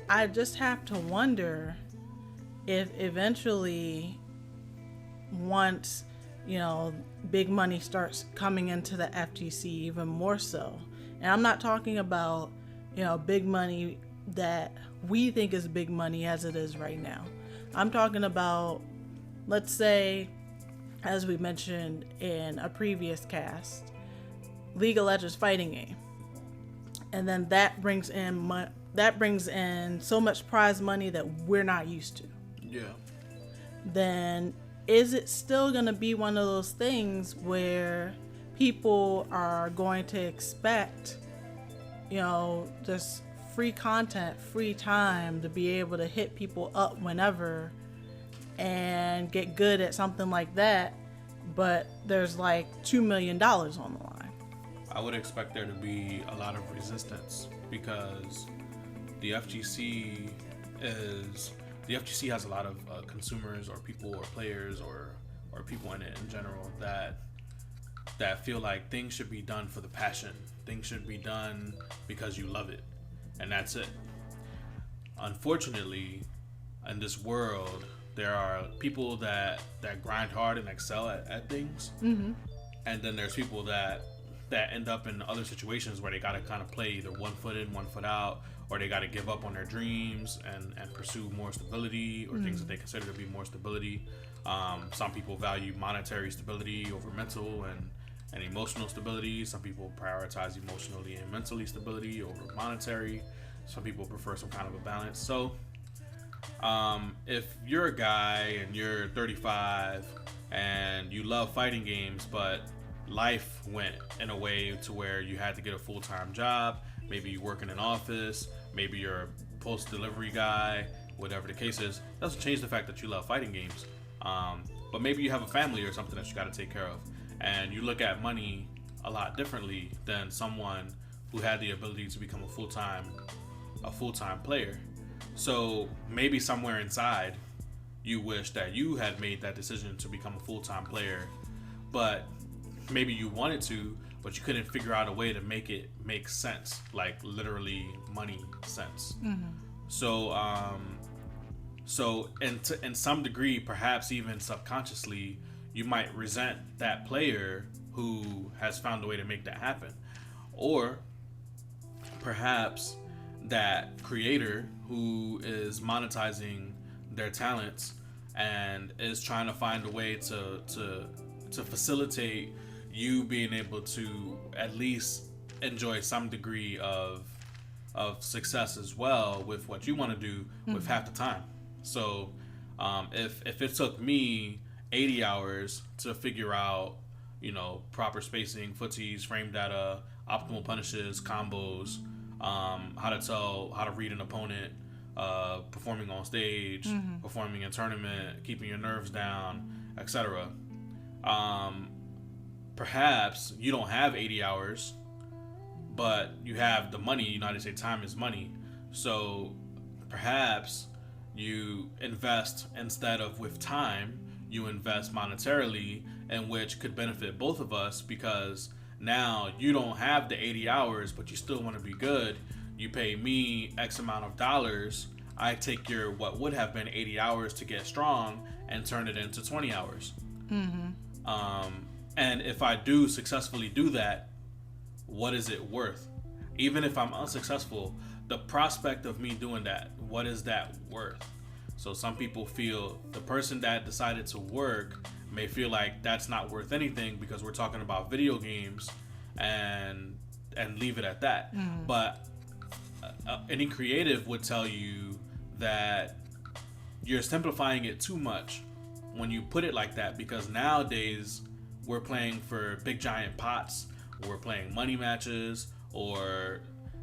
I just have to wonder if eventually, once, you know, big money starts coming into the FGC even more so, and I'm not talking about, you know, big money that we think is big money as it is right now. I'm talking about, let's say, as we mentioned in a previous cast, League of Legends fighting game, and then that brings in so much prize money that we're not used to. Yeah. Then is it still going to be one of those things where people are going to expect, you know, just free content, free time to be able to hit people up whenever and get good at something like that, but there's like $2 million on the line? I would expect there to be a lot of resistance, because the FGC has a lot of consumers or people or players or people in it in general that feel like things should be done for the passion. Things should be done because you love it, and that's it. Unfortunately, in this world, there are people that grind hard and excel at things, and then there's people that end up in other situations where they gotta kind of play either 1 foot in, 1 foot out, or they gotta give up on their dreams and pursue more stability or things that they consider to be more stability. Some people value monetary stability over mental and emotional stability. Some people prioritize emotionally and mentally stability over monetary. Some people prefer some kind of a balance. So if you're a guy and you're 35 and you love fighting games, but life went in a way to where you had to get a full-time job, maybe you work in an office, maybe you're a post-delivery guy, whatever the case is, doesn't change the fact that you love fighting games. But maybe you have a family or something that you got to take care of, and you look at money a lot differently than someone who had the ability to become a full-time player. So maybe somewhere inside you wish that you had made that decision to become a full-time player, but maybe you wanted to, but you couldn't figure out a way to make it make sense, like literally money sense. So in some degree, perhaps even subconsciously, you might resent that player who has found a way to make that happen, or perhaps that creator who is monetizing their talents and is trying to find a way to facilitate you being able to at least enjoy some degree of success as well with what you want to do with half the time. So if it took me 80 hours to figure out, proper spacing, footies, frame data, optimal punishes, combos, how to read an opponent, performing on stage, performing in tournament, keeping your nerves down, etc. Perhaps you don't have 80 hours, but you have the money. They say time is money. So perhaps you invest, instead of with time, you invest monetarily, in which could benefit both of us, because now you don't have the 80 hours, but you still want to be good. You pay me X amount of dollars. I take your what would have been 80 hours to get strong and turn it into 20 hours. And if I do successfully do that, what is it worth? Even if I'm unsuccessful, the prospect of me doing that, what is that worth? So some people feel the person that decided to work may feel like that's not worth anything because we're talking about video games, and leave it at that. But any creative would tell you that you're simplifying it too much when you put it like that, because nowadays we're playing for big giant pots, we're playing money matches, or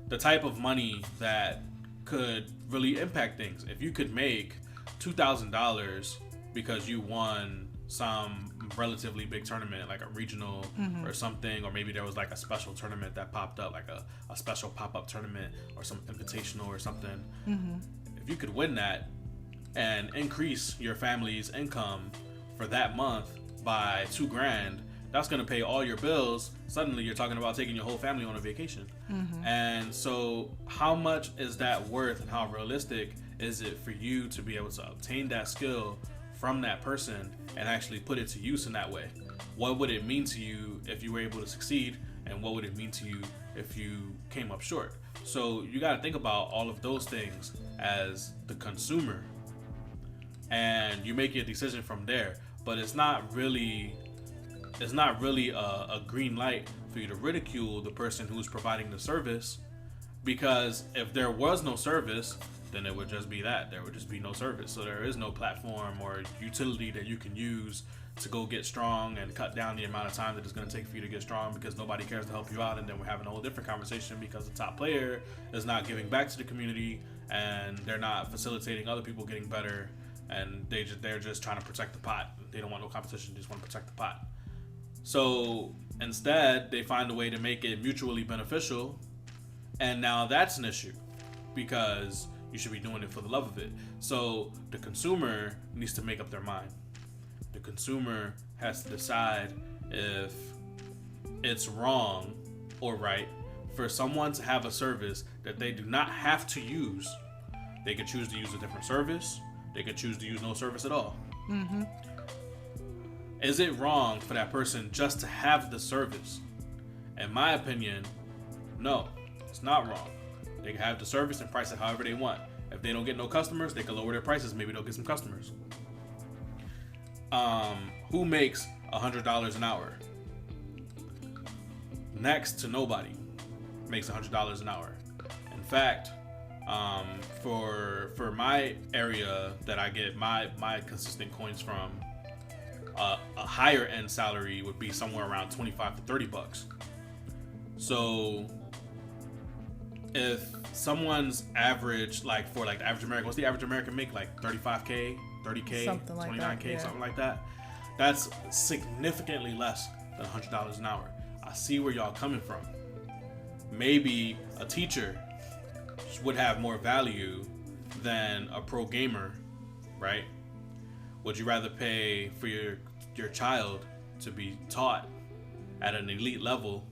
the type of money that could really impact things. If you could make $2,000 because you won some relatively big tournament, like a regional or something, or maybe there was like a special tournament that popped up, like a special pop-up tournament or some invitational or something. If you could win that and increase your family's income for that month by $2,000, that's going to pay all your bills. Suddenly you're talking about taking your whole family on a vacation. And so how much is that worth, and how realistic is it for you to be able to obtain that skill from that person and actually put it to use in that way? What would it mean to you if you were able to succeed, and what would it mean to you if you came up short? So you got to think about all of those things as the consumer, and you make your decision from there. But it's not really a green light for you to ridicule the person who's providing the service, because if there was no service, then it would just be that. There would just be no service. So there is no platform or utility that you can use to go get strong and cut down the amount of time that it's going to take for you to get strong, because nobody cares to help you out. And then we're having a whole different conversation because the top player is not giving back to the community, and they're not facilitating other people getting better, and they're just trying to protect the pot. They don't want no competition, they just want to protect the pot. So instead, they find a way to make it mutually beneficial, and now that's an issue, because you should be doing it for the love of it. So the consumer needs to make up their mind. The consumer has to decide if it's wrong or right for someone to have a service that they do not have to use. They could choose to use a different service. They could choose to use no service at all. Is it wrong for that person just to have the service? In my opinion, no, it's not wrong. They can have the service and price it however they want. If they don't get no customers, they can lower their prices. Maybe they'll get some customers. Who makes $100 an hour? Next to nobody makes $100 an hour. In fact, for my area that I get my consistent coins from, a higher end salary would be somewhere around $25 to $30. So if someone's average, like for like the average American, what's the average American make? Like 35K, 30K, something like 29K, that, yeah. Something like that. That's significantly less than $100 an hour. I see where y'all coming from. Maybe a teacher would have more value than a pro gamer, right? Would you rather pay for your child to be taught at an elite level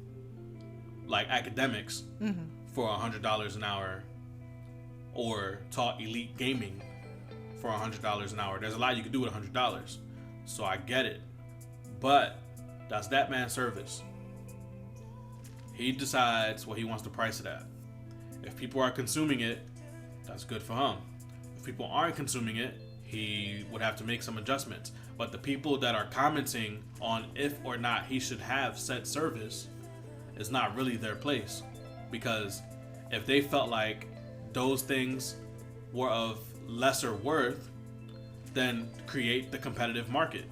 like academics for $100 an hour, or taught elite gaming for $100 an hour. There's a lot you can do with $100. So I get it. But that's that man's service. He decides what he wants to price it at. If people are consuming it, that's good for him. If people aren't consuming it, he would have to make some adjustments. But the people that are commenting on if or not he should have said service is not really their place. Because if they felt like those things were of lesser worth, then create the competitive market.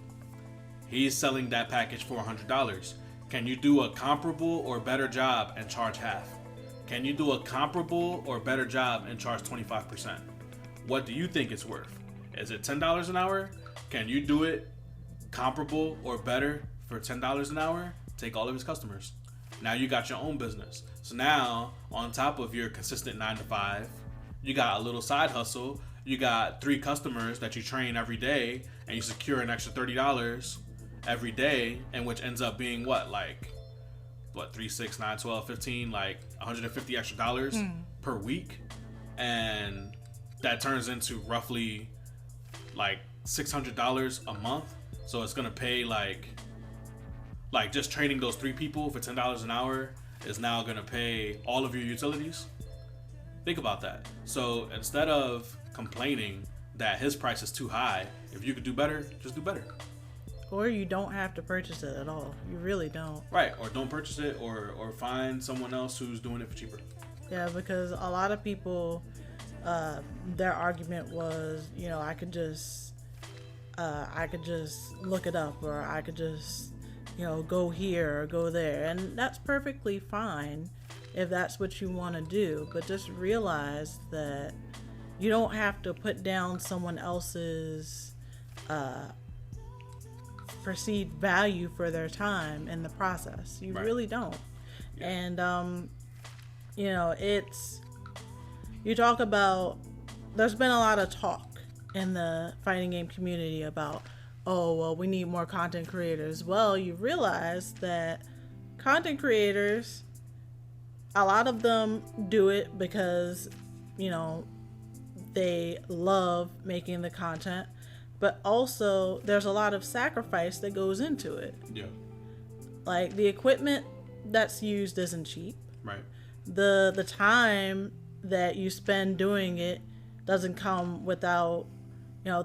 He's selling that package for $100. Can you do a comparable or better job and charge half? Can you do a comparable or better job and charge 25%? What do you think it's worth? Is it $10 an hour? Can you do it comparable or better for $10 an hour? Take all of his customers. Now you got your own business. So now, on top of your consistent 9 to 5, you got a little side hustle. You got 3 customers that you train every day, and you secure an extra $30 every day, and which ends up being what, 3, 6, 9, 12, 15, like $150 extra dollars per week. And that turns into roughly like $600 a month. So it's gonna pay like just training those 3 people for $10 an hour is now gonna pay all of your utilities. Think about that. So instead of complaining that his price is too high, if you could do better, just do better. Or you don't have to purchase it at all. You really don't. Right, or don't purchase it, or find someone else who's doing it for cheaper. Yeah, because a lot of people, their argument was, I could just look it up, or I could just, go here or go there, and that's perfectly fine if that's what you want to do. But just realize that you don't have to put down someone else's perceived value for their time in the process. You really don't. Yeah. And you talk about, there's been a lot of talk in the fighting game community about, oh, well, we need more content creators. Well, you realize that content creators, a lot of them do it because they love making the content, but also there's a lot of sacrifice that goes into it. Yeah. Like, the equipment that's used isn't cheap. Right. The time that you spend doing it doesn't come without,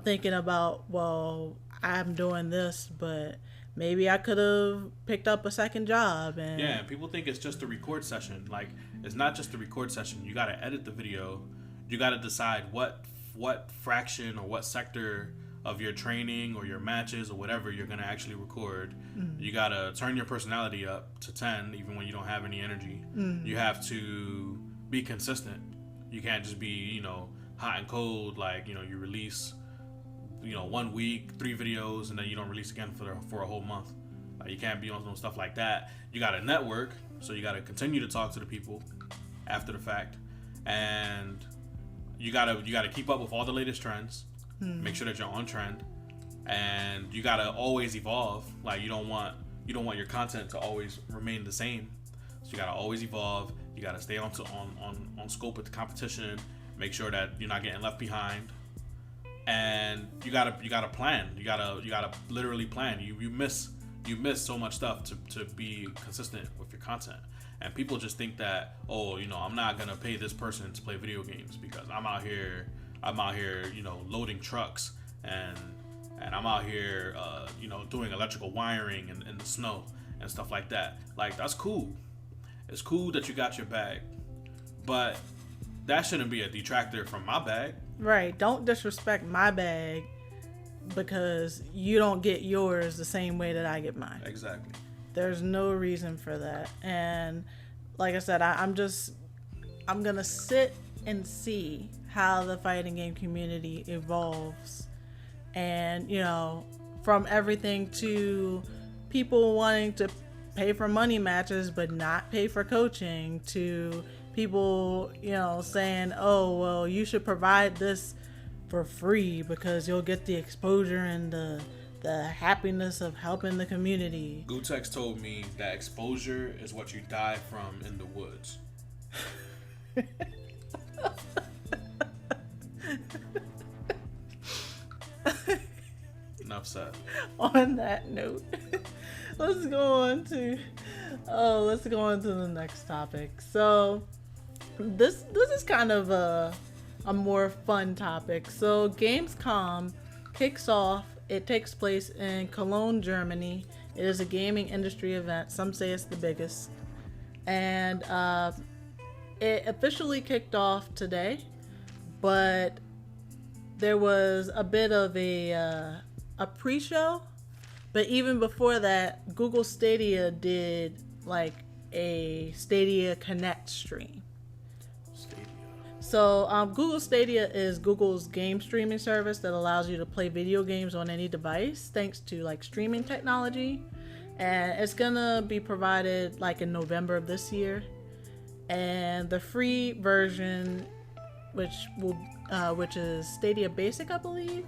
thinking about, well, I'm doing this, but maybe I could have picked up a second job. And yeah, people think it's just a record session. Like, it's not just a record session. You got to edit the video. You got to decide what fraction or what sector of your training or your matches or whatever you're going to actually record. You got to turn your personality up to 10 even when you don't have any energy. You have to be consistent. You can't just be, hot and cold, like, you release 1 week 3 videos and then you don't release again for a whole month. You can't be on some stuff like that. You got to network, so you got to continue to talk to the people after the fact, and you got to keep up with all the latest trends. Make sure that you're on trend, and you gotta always evolve. Like, you don't want your content to always remain the same. So you gotta always evolve. You gotta stay on scope with the competition. Make sure that you're not getting left behind, and you gotta plan. You gotta literally plan. You miss so much stuff to be consistent with your content. And people just think that, oh, I'm not gonna pay this person to play video games because I'm out here, loading trucks and I'm out here, doing electrical wiring in the snow and stuff like that. Like, that's cool. It's cool that you got your bag, but that shouldn't be a detractor from my bag. Right. Don't disrespect my bag because you don't get yours the same way that I get mine. Exactly. There's no reason for that. And like I said, I'm gonna sit and see how the fighting game community evolves, and from everything to people wanting to pay for money matches but not pay for coaching, to people saying, oh, well, you should provide this for free because you'll get the exposure and the the happiness of helping the community. Gutex told me that exposure is what you die from in the woods. Enough said. On that note, let's go on to the next topic. So this is kind of a more fun topic. So Gamescom kicks off. It takes place in Cologne, Germany. It is a gaming industry event. Some say it's the biggest. And it officially kicked off today, but there was a bit of a pre-show. But even before that, Google Stadia did like a Stadia Connect stream. So Google Stadia is Google's game streaming service that allows you to play video games on any device thanks to like streaming technology. And it's gonna be provided like in November of this year. And the free version, which is Stadia Basic, I believe,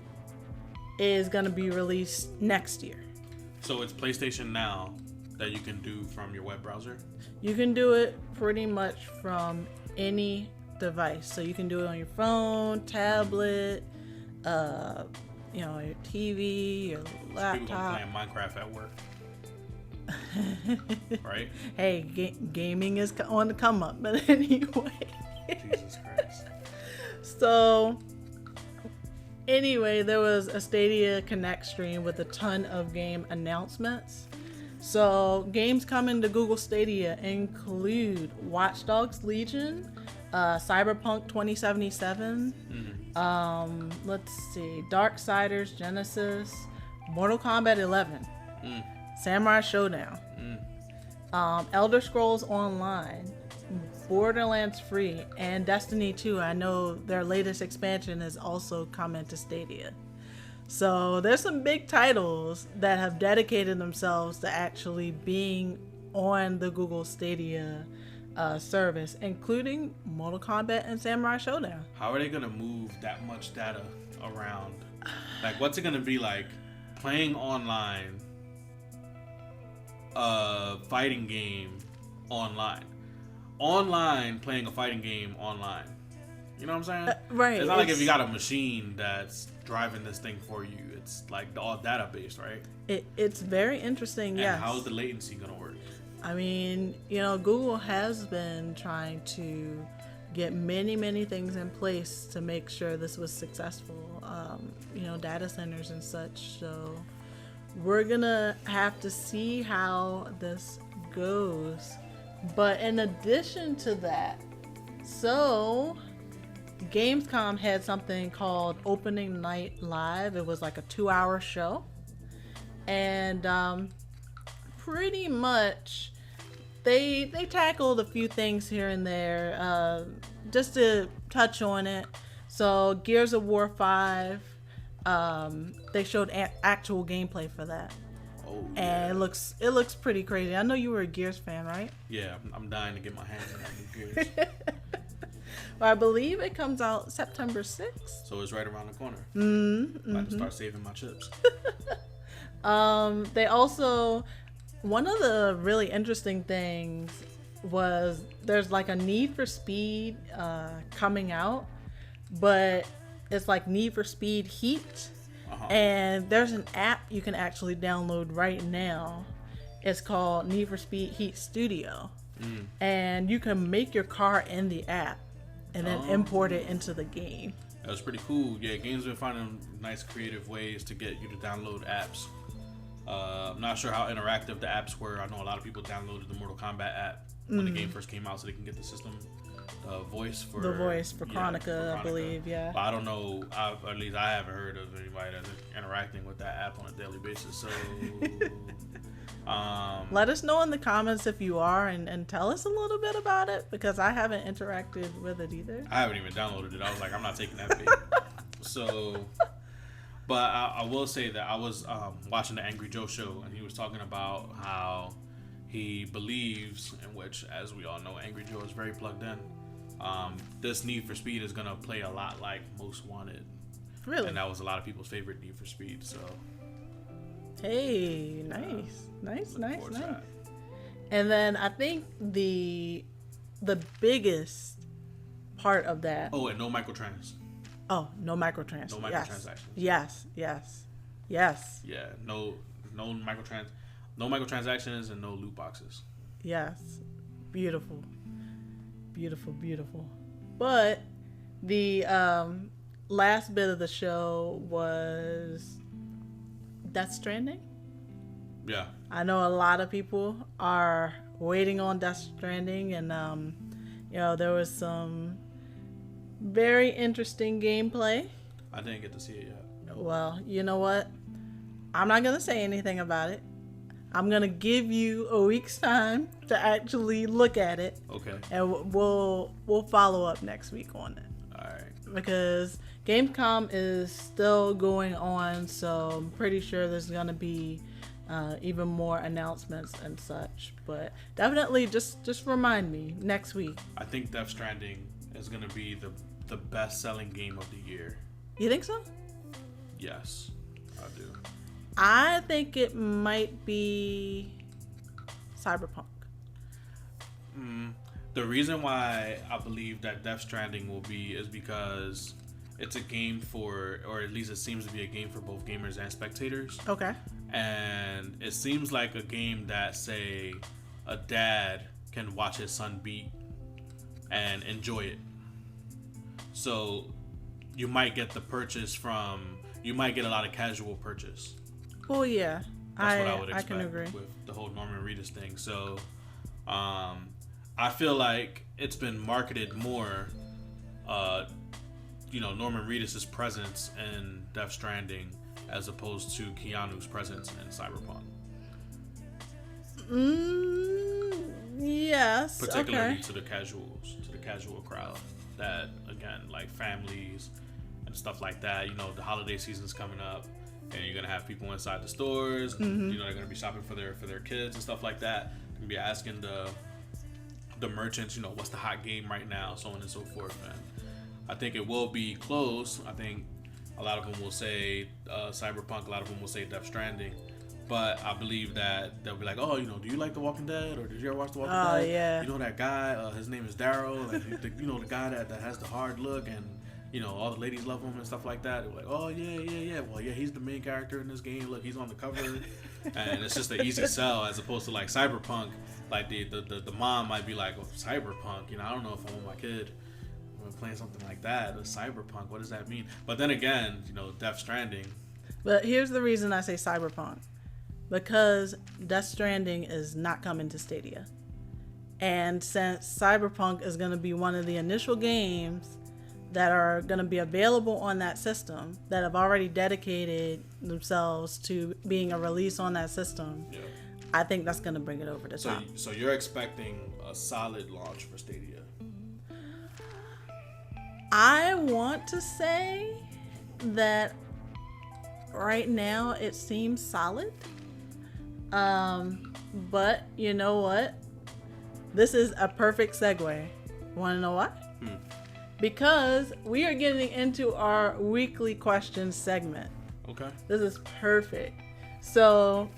is gonna be released next year. So it's PlayStation Now that you can do from your web browser? You can do it pretty much from any device. So you can do it on your phone, tablet, your TV, your laptop. People are playing Minecraft at work. Right? Hey, gaming is on the come up, but anyway. Jesus Christ. So, anyway, there was a Stadia Connect stream with a ton of game announcements. So, games coming to Google Stadia include Watch Dogs Legion, Cyberpunk 2077, let's see, Darksiders Genesis, Mortal Kombat 11, Samurai Shodown, Elder Scrolls Online, Borderlands 3, and Destiny 2. I know their latest expansion is also coming to Stadia. So there's some big titles that have dedicated themselves to actually being on the Google Stadia service, including Mortal Kombat and Samurai Shodown. How are they gonna move that much data around? Like, what's it gonna be like playing online a fighting game online? Online playing a fighting game online. You know what I'm saying? Right. It's not like if you got a machine that's driving this thing for you. It's like all data based, right? It's very interesting, and yes. how's the latency gonna work? I mean, Google has been trying to get many things in place to make sure this was successful. Data centers and such. So we're gonna have to see how this goes. But in addition to that, so Gamescom had something called Opening Night Live. It was like a 2-hour show. And pretty much they tackled a few things here and there, just to touch on it. So Gears of War 5, they showed actual gameplay for that. Oh, and it looks pretty crazy. I know you were a Gears fan, right? Yeah, I'm dying to get my hands on that new Gears. Well, I believe it comes out September 6th. So it's right around the corner. Mm-hmm. About to start saving my chips. They also, one of the really interesting things was there's like a Need for Speed coming out, but it's like Need for Speed Heat. And there's an app you can actually download right now. It's called Need for Speed Heat Studio. And you can make your car in the app and then import it into the game. That was pretty cool. Yeah, games been finding nice creative ways to get you to download apps. I'm not sure how interactive the apps were. I know a lot of people downloaded the Mortal Kombat app when the game first came out so they can get the system. Voice for Chronica, I believe, yeah. But I don't know, at least I haven't heard of anybody that's interacting with that app on a daily basis. So let us know in the comments if you are, and tell us a little bit about it, because I haven't interacted with it either. I haven't even downloaded it. I was like, I'm not taking that bait. So, but I will say that I was watching the Angry Joe show, and he was talking about how he believes, in which, as we all know, Angry Joe is very plugged in. This Need for Speed is gonna play a lot like Most Wanted. Really? And that was a lot of people's favorite Need for Speed. So Hey, nice. That. And then I think the biggest part of that. Oh, and no microtrans. Oh, no microtrans. No microtransactions. Yes. Yeah, no microtransactions and no loot boxes. Yes. Beautiful. But the last bit of the show was Death Stranding. Yeah. I know a lot of people are waiting on Death Stranding, and there was some very interesting gameplay. I didn't get to see it yet. Well, you know what? I'm not gonna say anything about it. I'm gonna give you a week's time to actually look at it. Okay. And we'll follow up next week on it. All right. Because Gamescom is still going on, so I'm pretty sure there's gonna be even more announcements and such. But definitely just remind me next week. I think Death Stranding is gonna be the best-selling game of the year. You think so? Yes, I do. I think it might be Cyberpunk. The reason why I believe that Death Stranding will be is because it's a game for, or at least it seems to be a game for both gamers and spectators. Okay. And it seems like a game that, say, a dad can watch his son beat and enjoy it. So you might get the purchase you might get a lot of casual purchase. Well, yeah. That's what I would I expect can agree. with the whole Norman Reedus thing. So I feel like it's been marketed more, Norman Reedus' presence in Death Stranding as opposed to Keanu's presence in Cyberpunk. Yes. Particularly to the casual crowd that, again, like families and stuff like that. The holiday season's coming up, and you're gonna have people inside the stores. Mm-hmm. They're gonna be shopping for their kids and stuff like that. They're gonna be asking the merchants, what's the hot game right now, so on and so forth. And I think it will be close. I think a lot of them will say Cyberpunk. A lot of them will say Death Stranding. But I believe that they'll be like, oh, do you like The Walking Dead? Or did you ever watch The Walking Dead? Oh, yeah. You know that guy? His name is Daryl. Like, the guy that has the hard look and, all the ladies love him and stuff like that. They're like, oh, yeah. Well, yeah, he's the main character in this game. Look, he's on the cover. And it's just an easy sell as opposed to, like, Cyberpunk. Like, the mom might be like, oh, Cyberpunk. I don't know if I want my kid playing something like that. Cyberpunk, what does that mean? But then again, Death Stranding. But here's the reason I say Cyberpunk. Because Death Stranding is not coming to Stadia. And since Cyberpunk is going to be one of the initial games that are going to be available on that system, that have already dedicated themselves to being a release on that system, yeah. I think that's going to bring it over the top. So you're expecting a solid launch for Stadia? I want to say that right now it seems solid. But you know what? This is a perfect segue. Want to know why? Because we are getting into our weekly questions segment. Okay. This is perfect. So,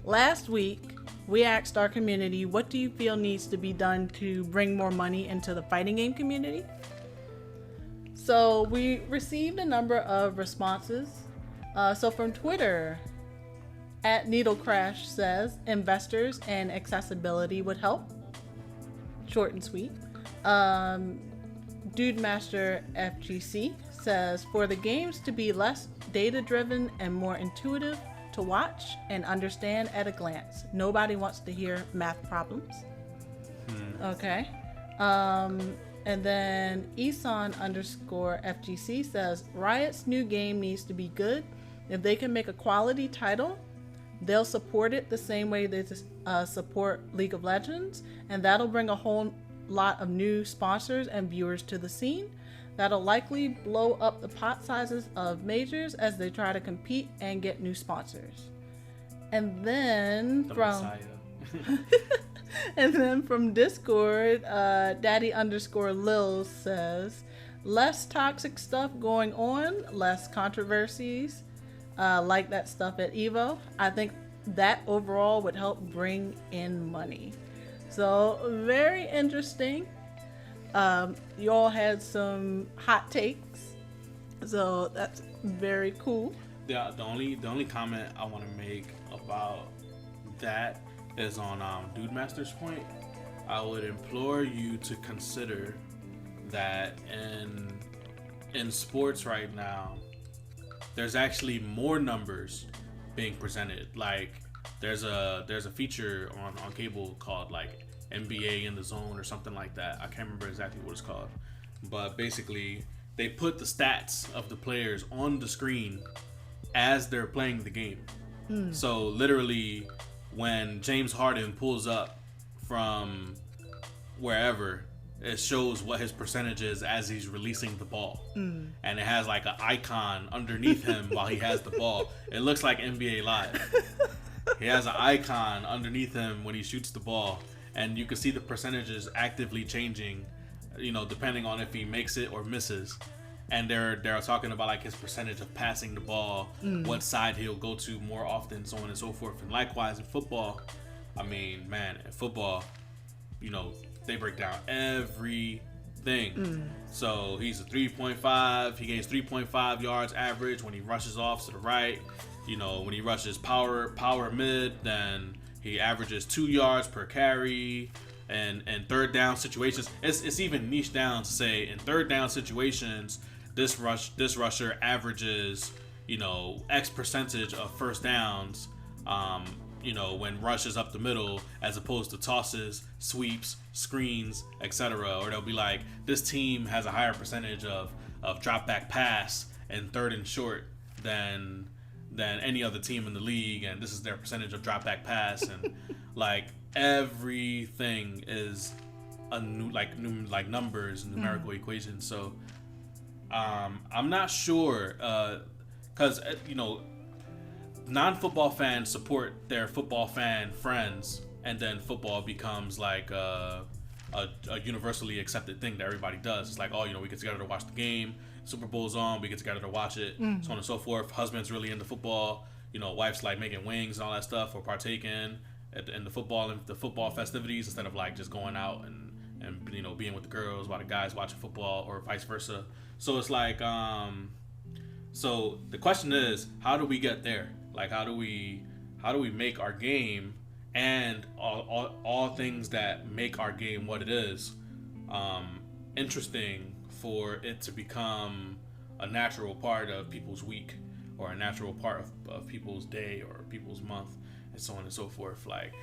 last week, we asked our community, what do you feel needs to be done to bring more money into the fighting game community? So, we received a number of responses. So, from Twitter, @NeedleCrash says, investors and accessibility would help. Short and sweet. Dude Master FGC says, for the games to be less data-driven and more intuitive to watch and understand at a glance. Nobody wants to hear math problems. Okay. And then Eson_FGC says, Riot's new game needs to be good. If they can make a quality title, they'll support it the same way they support League of Legends, and that'll bring a whole lot of new sponsors and viewers to the scene. That'll likely blow up the pot sizes of majors as they try to compete and get new sponsors. And then from Discord, Daddy_Lil says, less toxic stuff going on, less controversies. like that stuff at Evo, I think that overall would help bring in money. So very interesting. You all had some hot takes, so that's very cool. The only comment I want to make about that is on Dude Master's point. I would implore you to consider that in sports right now, there's actually more numbers being presented. Like there's a feature on cable called like NBA in the Zone or something like that. I can't remember exactly what it's called, but basically they put the stats of the players on the screen as they're playing the game. So literally, when James Harden pulls up from wherever, it shows what his percentage is as he's releasing the ball. And it has like an icon underneath him while he has the ball. It looks like NBA Live. He has an icon underneath him when he shoots the ball, and you can see the percentages actively changing, depending on if he makes it or misses. And they're talking about like his percentage of passing the ball, what side he'll go to more often, so on and so forth. And likewise in football, I mean, man, in football, they break down everything. So he's a 3.5. He gains 3.5 yards average when he rushes off to the right. When he rushes power mid, then he averages 2 yards per carry. And third down situations, it's even niche down to say in third down situations, this rusher averages X percentage of first downs. When rushes up the middle as opposed to tosses, sweeps, screens, etc. Or they'll be like, this team has a higher percentage of drop back pass and third and short than any other team in the league, and this is their percentage of drop back pass, and like everything is a new like numbers, numerical equations. So I'm not sure because non-football fans support their football fan friends, and then football becomes like a universally accepted thing that everybody does. It's like, we get together to watch the game. Super Bowl's on, we get together to watch it, so on and so forth. Husband's really into football. Wife's like making wings and all that stuff, or partaking in the football festivities instead of like just going out and being with the girls while the guys watching football, or vice versa. So it's like so the question is, how do we get there? Like how do we make our game and all things that make our game what it is interesting for it to become a natural part of people's week, or a natural part of people's day or people's month, and so on and so forth. Like,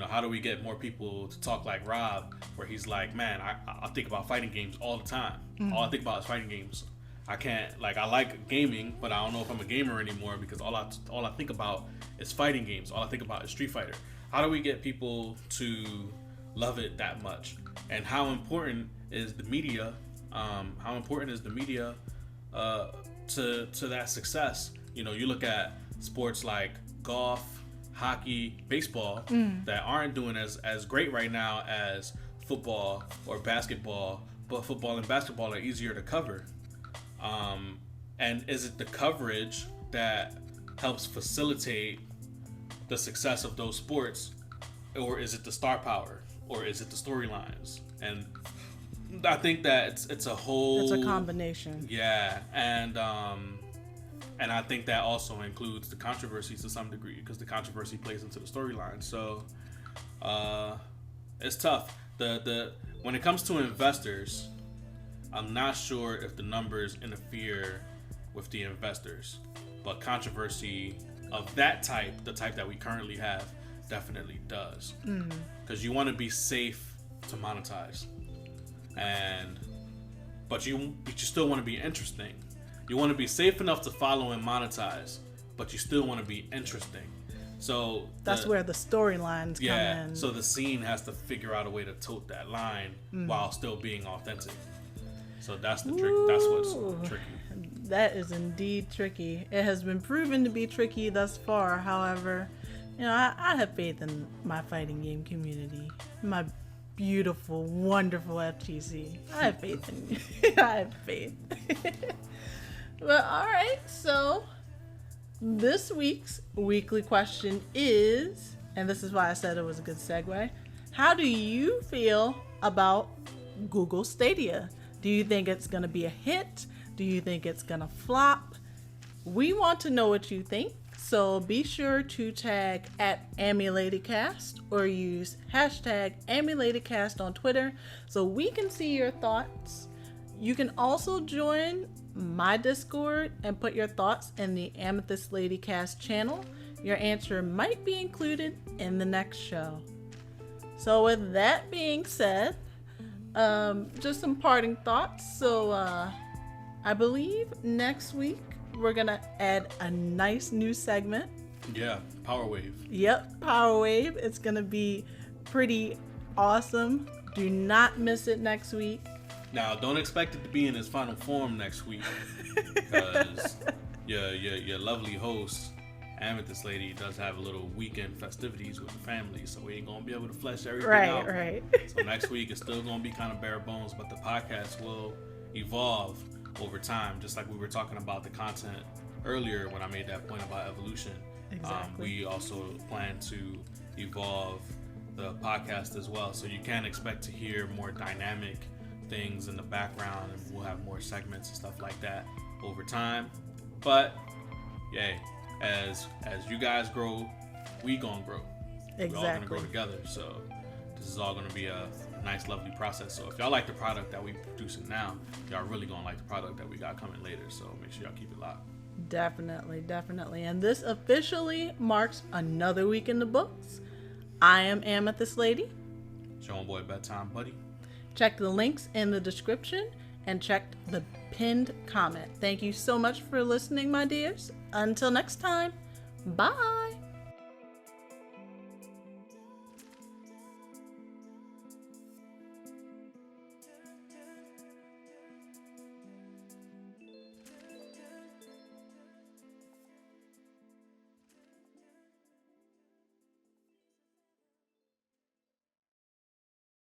how do we get more people to talk like Rob, where he's like, man, I think about fighting games all the time. All I think about is fighting games. I can't, like, I like gaming, but I don't know if I'm a gamer anymore because all I think about is fighting games. All I think about is Street Fighter. How do we get people to love it that much? And how important is the media? To that success? You look at sports like golf, hockey, baseball that aren't doing as great right now as football or basketball, but football and basketball are easier to cover. And is it the coverage that helps facilitate the success of those sports, or is it the star power, or is it the storylines? And I think that it's a combination. Yeah, and I think that also includes the controversy to some degree, because the controversy plays into the storyline. So it's tough. When it comes to investors, I'm not sure if the numbers interfere with the investors, but controversy of that type, the type that we currently have, definitely does. Because you want to be safe to monetize, but you still want to be interesting. You want to be safe enough to follow and monetize, but you still want to be interesting. So that's where the storylines come in. So the scene has to figure out a way to tote that line while still being authentic. So that's the trick. That's what's tricky. That is indeed tricky. It has been proven to be tricky thus far. However, I have faith in my fighting game community. My beautiful, wonderful FTC. I have faith in you. I have faith. But all right, so This week's weekly question is, and this is why I said it was a good segue, how do you feel about Google Stadia? Do you think it's going to be a hit? Do you think it's going to flop? We want to know what you think, so be sure to tag at AmethystLady Cast or use hashtag AmethystLady Cast on Twitter so we can see your thoughts. You can also join my Discord and put your thoughts in the AmethystLady Cast channel. Your answer might be included in the next show. So with that being said, just some parting thoughts. So I believe next week we're gonna add a nice new segment. Yeah, Power Wave. Yep, Power Wave. It's gonna be pretty awesome. Do not miss it next week. Now, don't expect it to be in its final form next week, because your lovely host, AmethystLady, does have a little weekend festivities with the family, so we ain't gonna be able to flesh everything out. Right. So next week it's still gonna be kind of bare bones, but the podcast will evolve over time, just like we were talking about the content earlier when I made that point about evolution. Exactly. We also plan to evolve the podcast as well, so you can expect to hear more dynamic things in the background, and we'll have more segments and stuff like that over time. But yay, as you guys grow, we gonna grow. Exactly. We're all gonna grow together. So this is all gonna be a nice, lovely process. So if y'all like the product that we producing now, y'all really gonna like the product that we got coming later. So make sure y'all keep it locked. Definitely. And this officially marks another week in the books. I am AmethystLady. It's your homeboy Bedtimebuddy. Check the links in the description and check the pinned comment. Thank you so much for listening, my dears. Until next time, bye.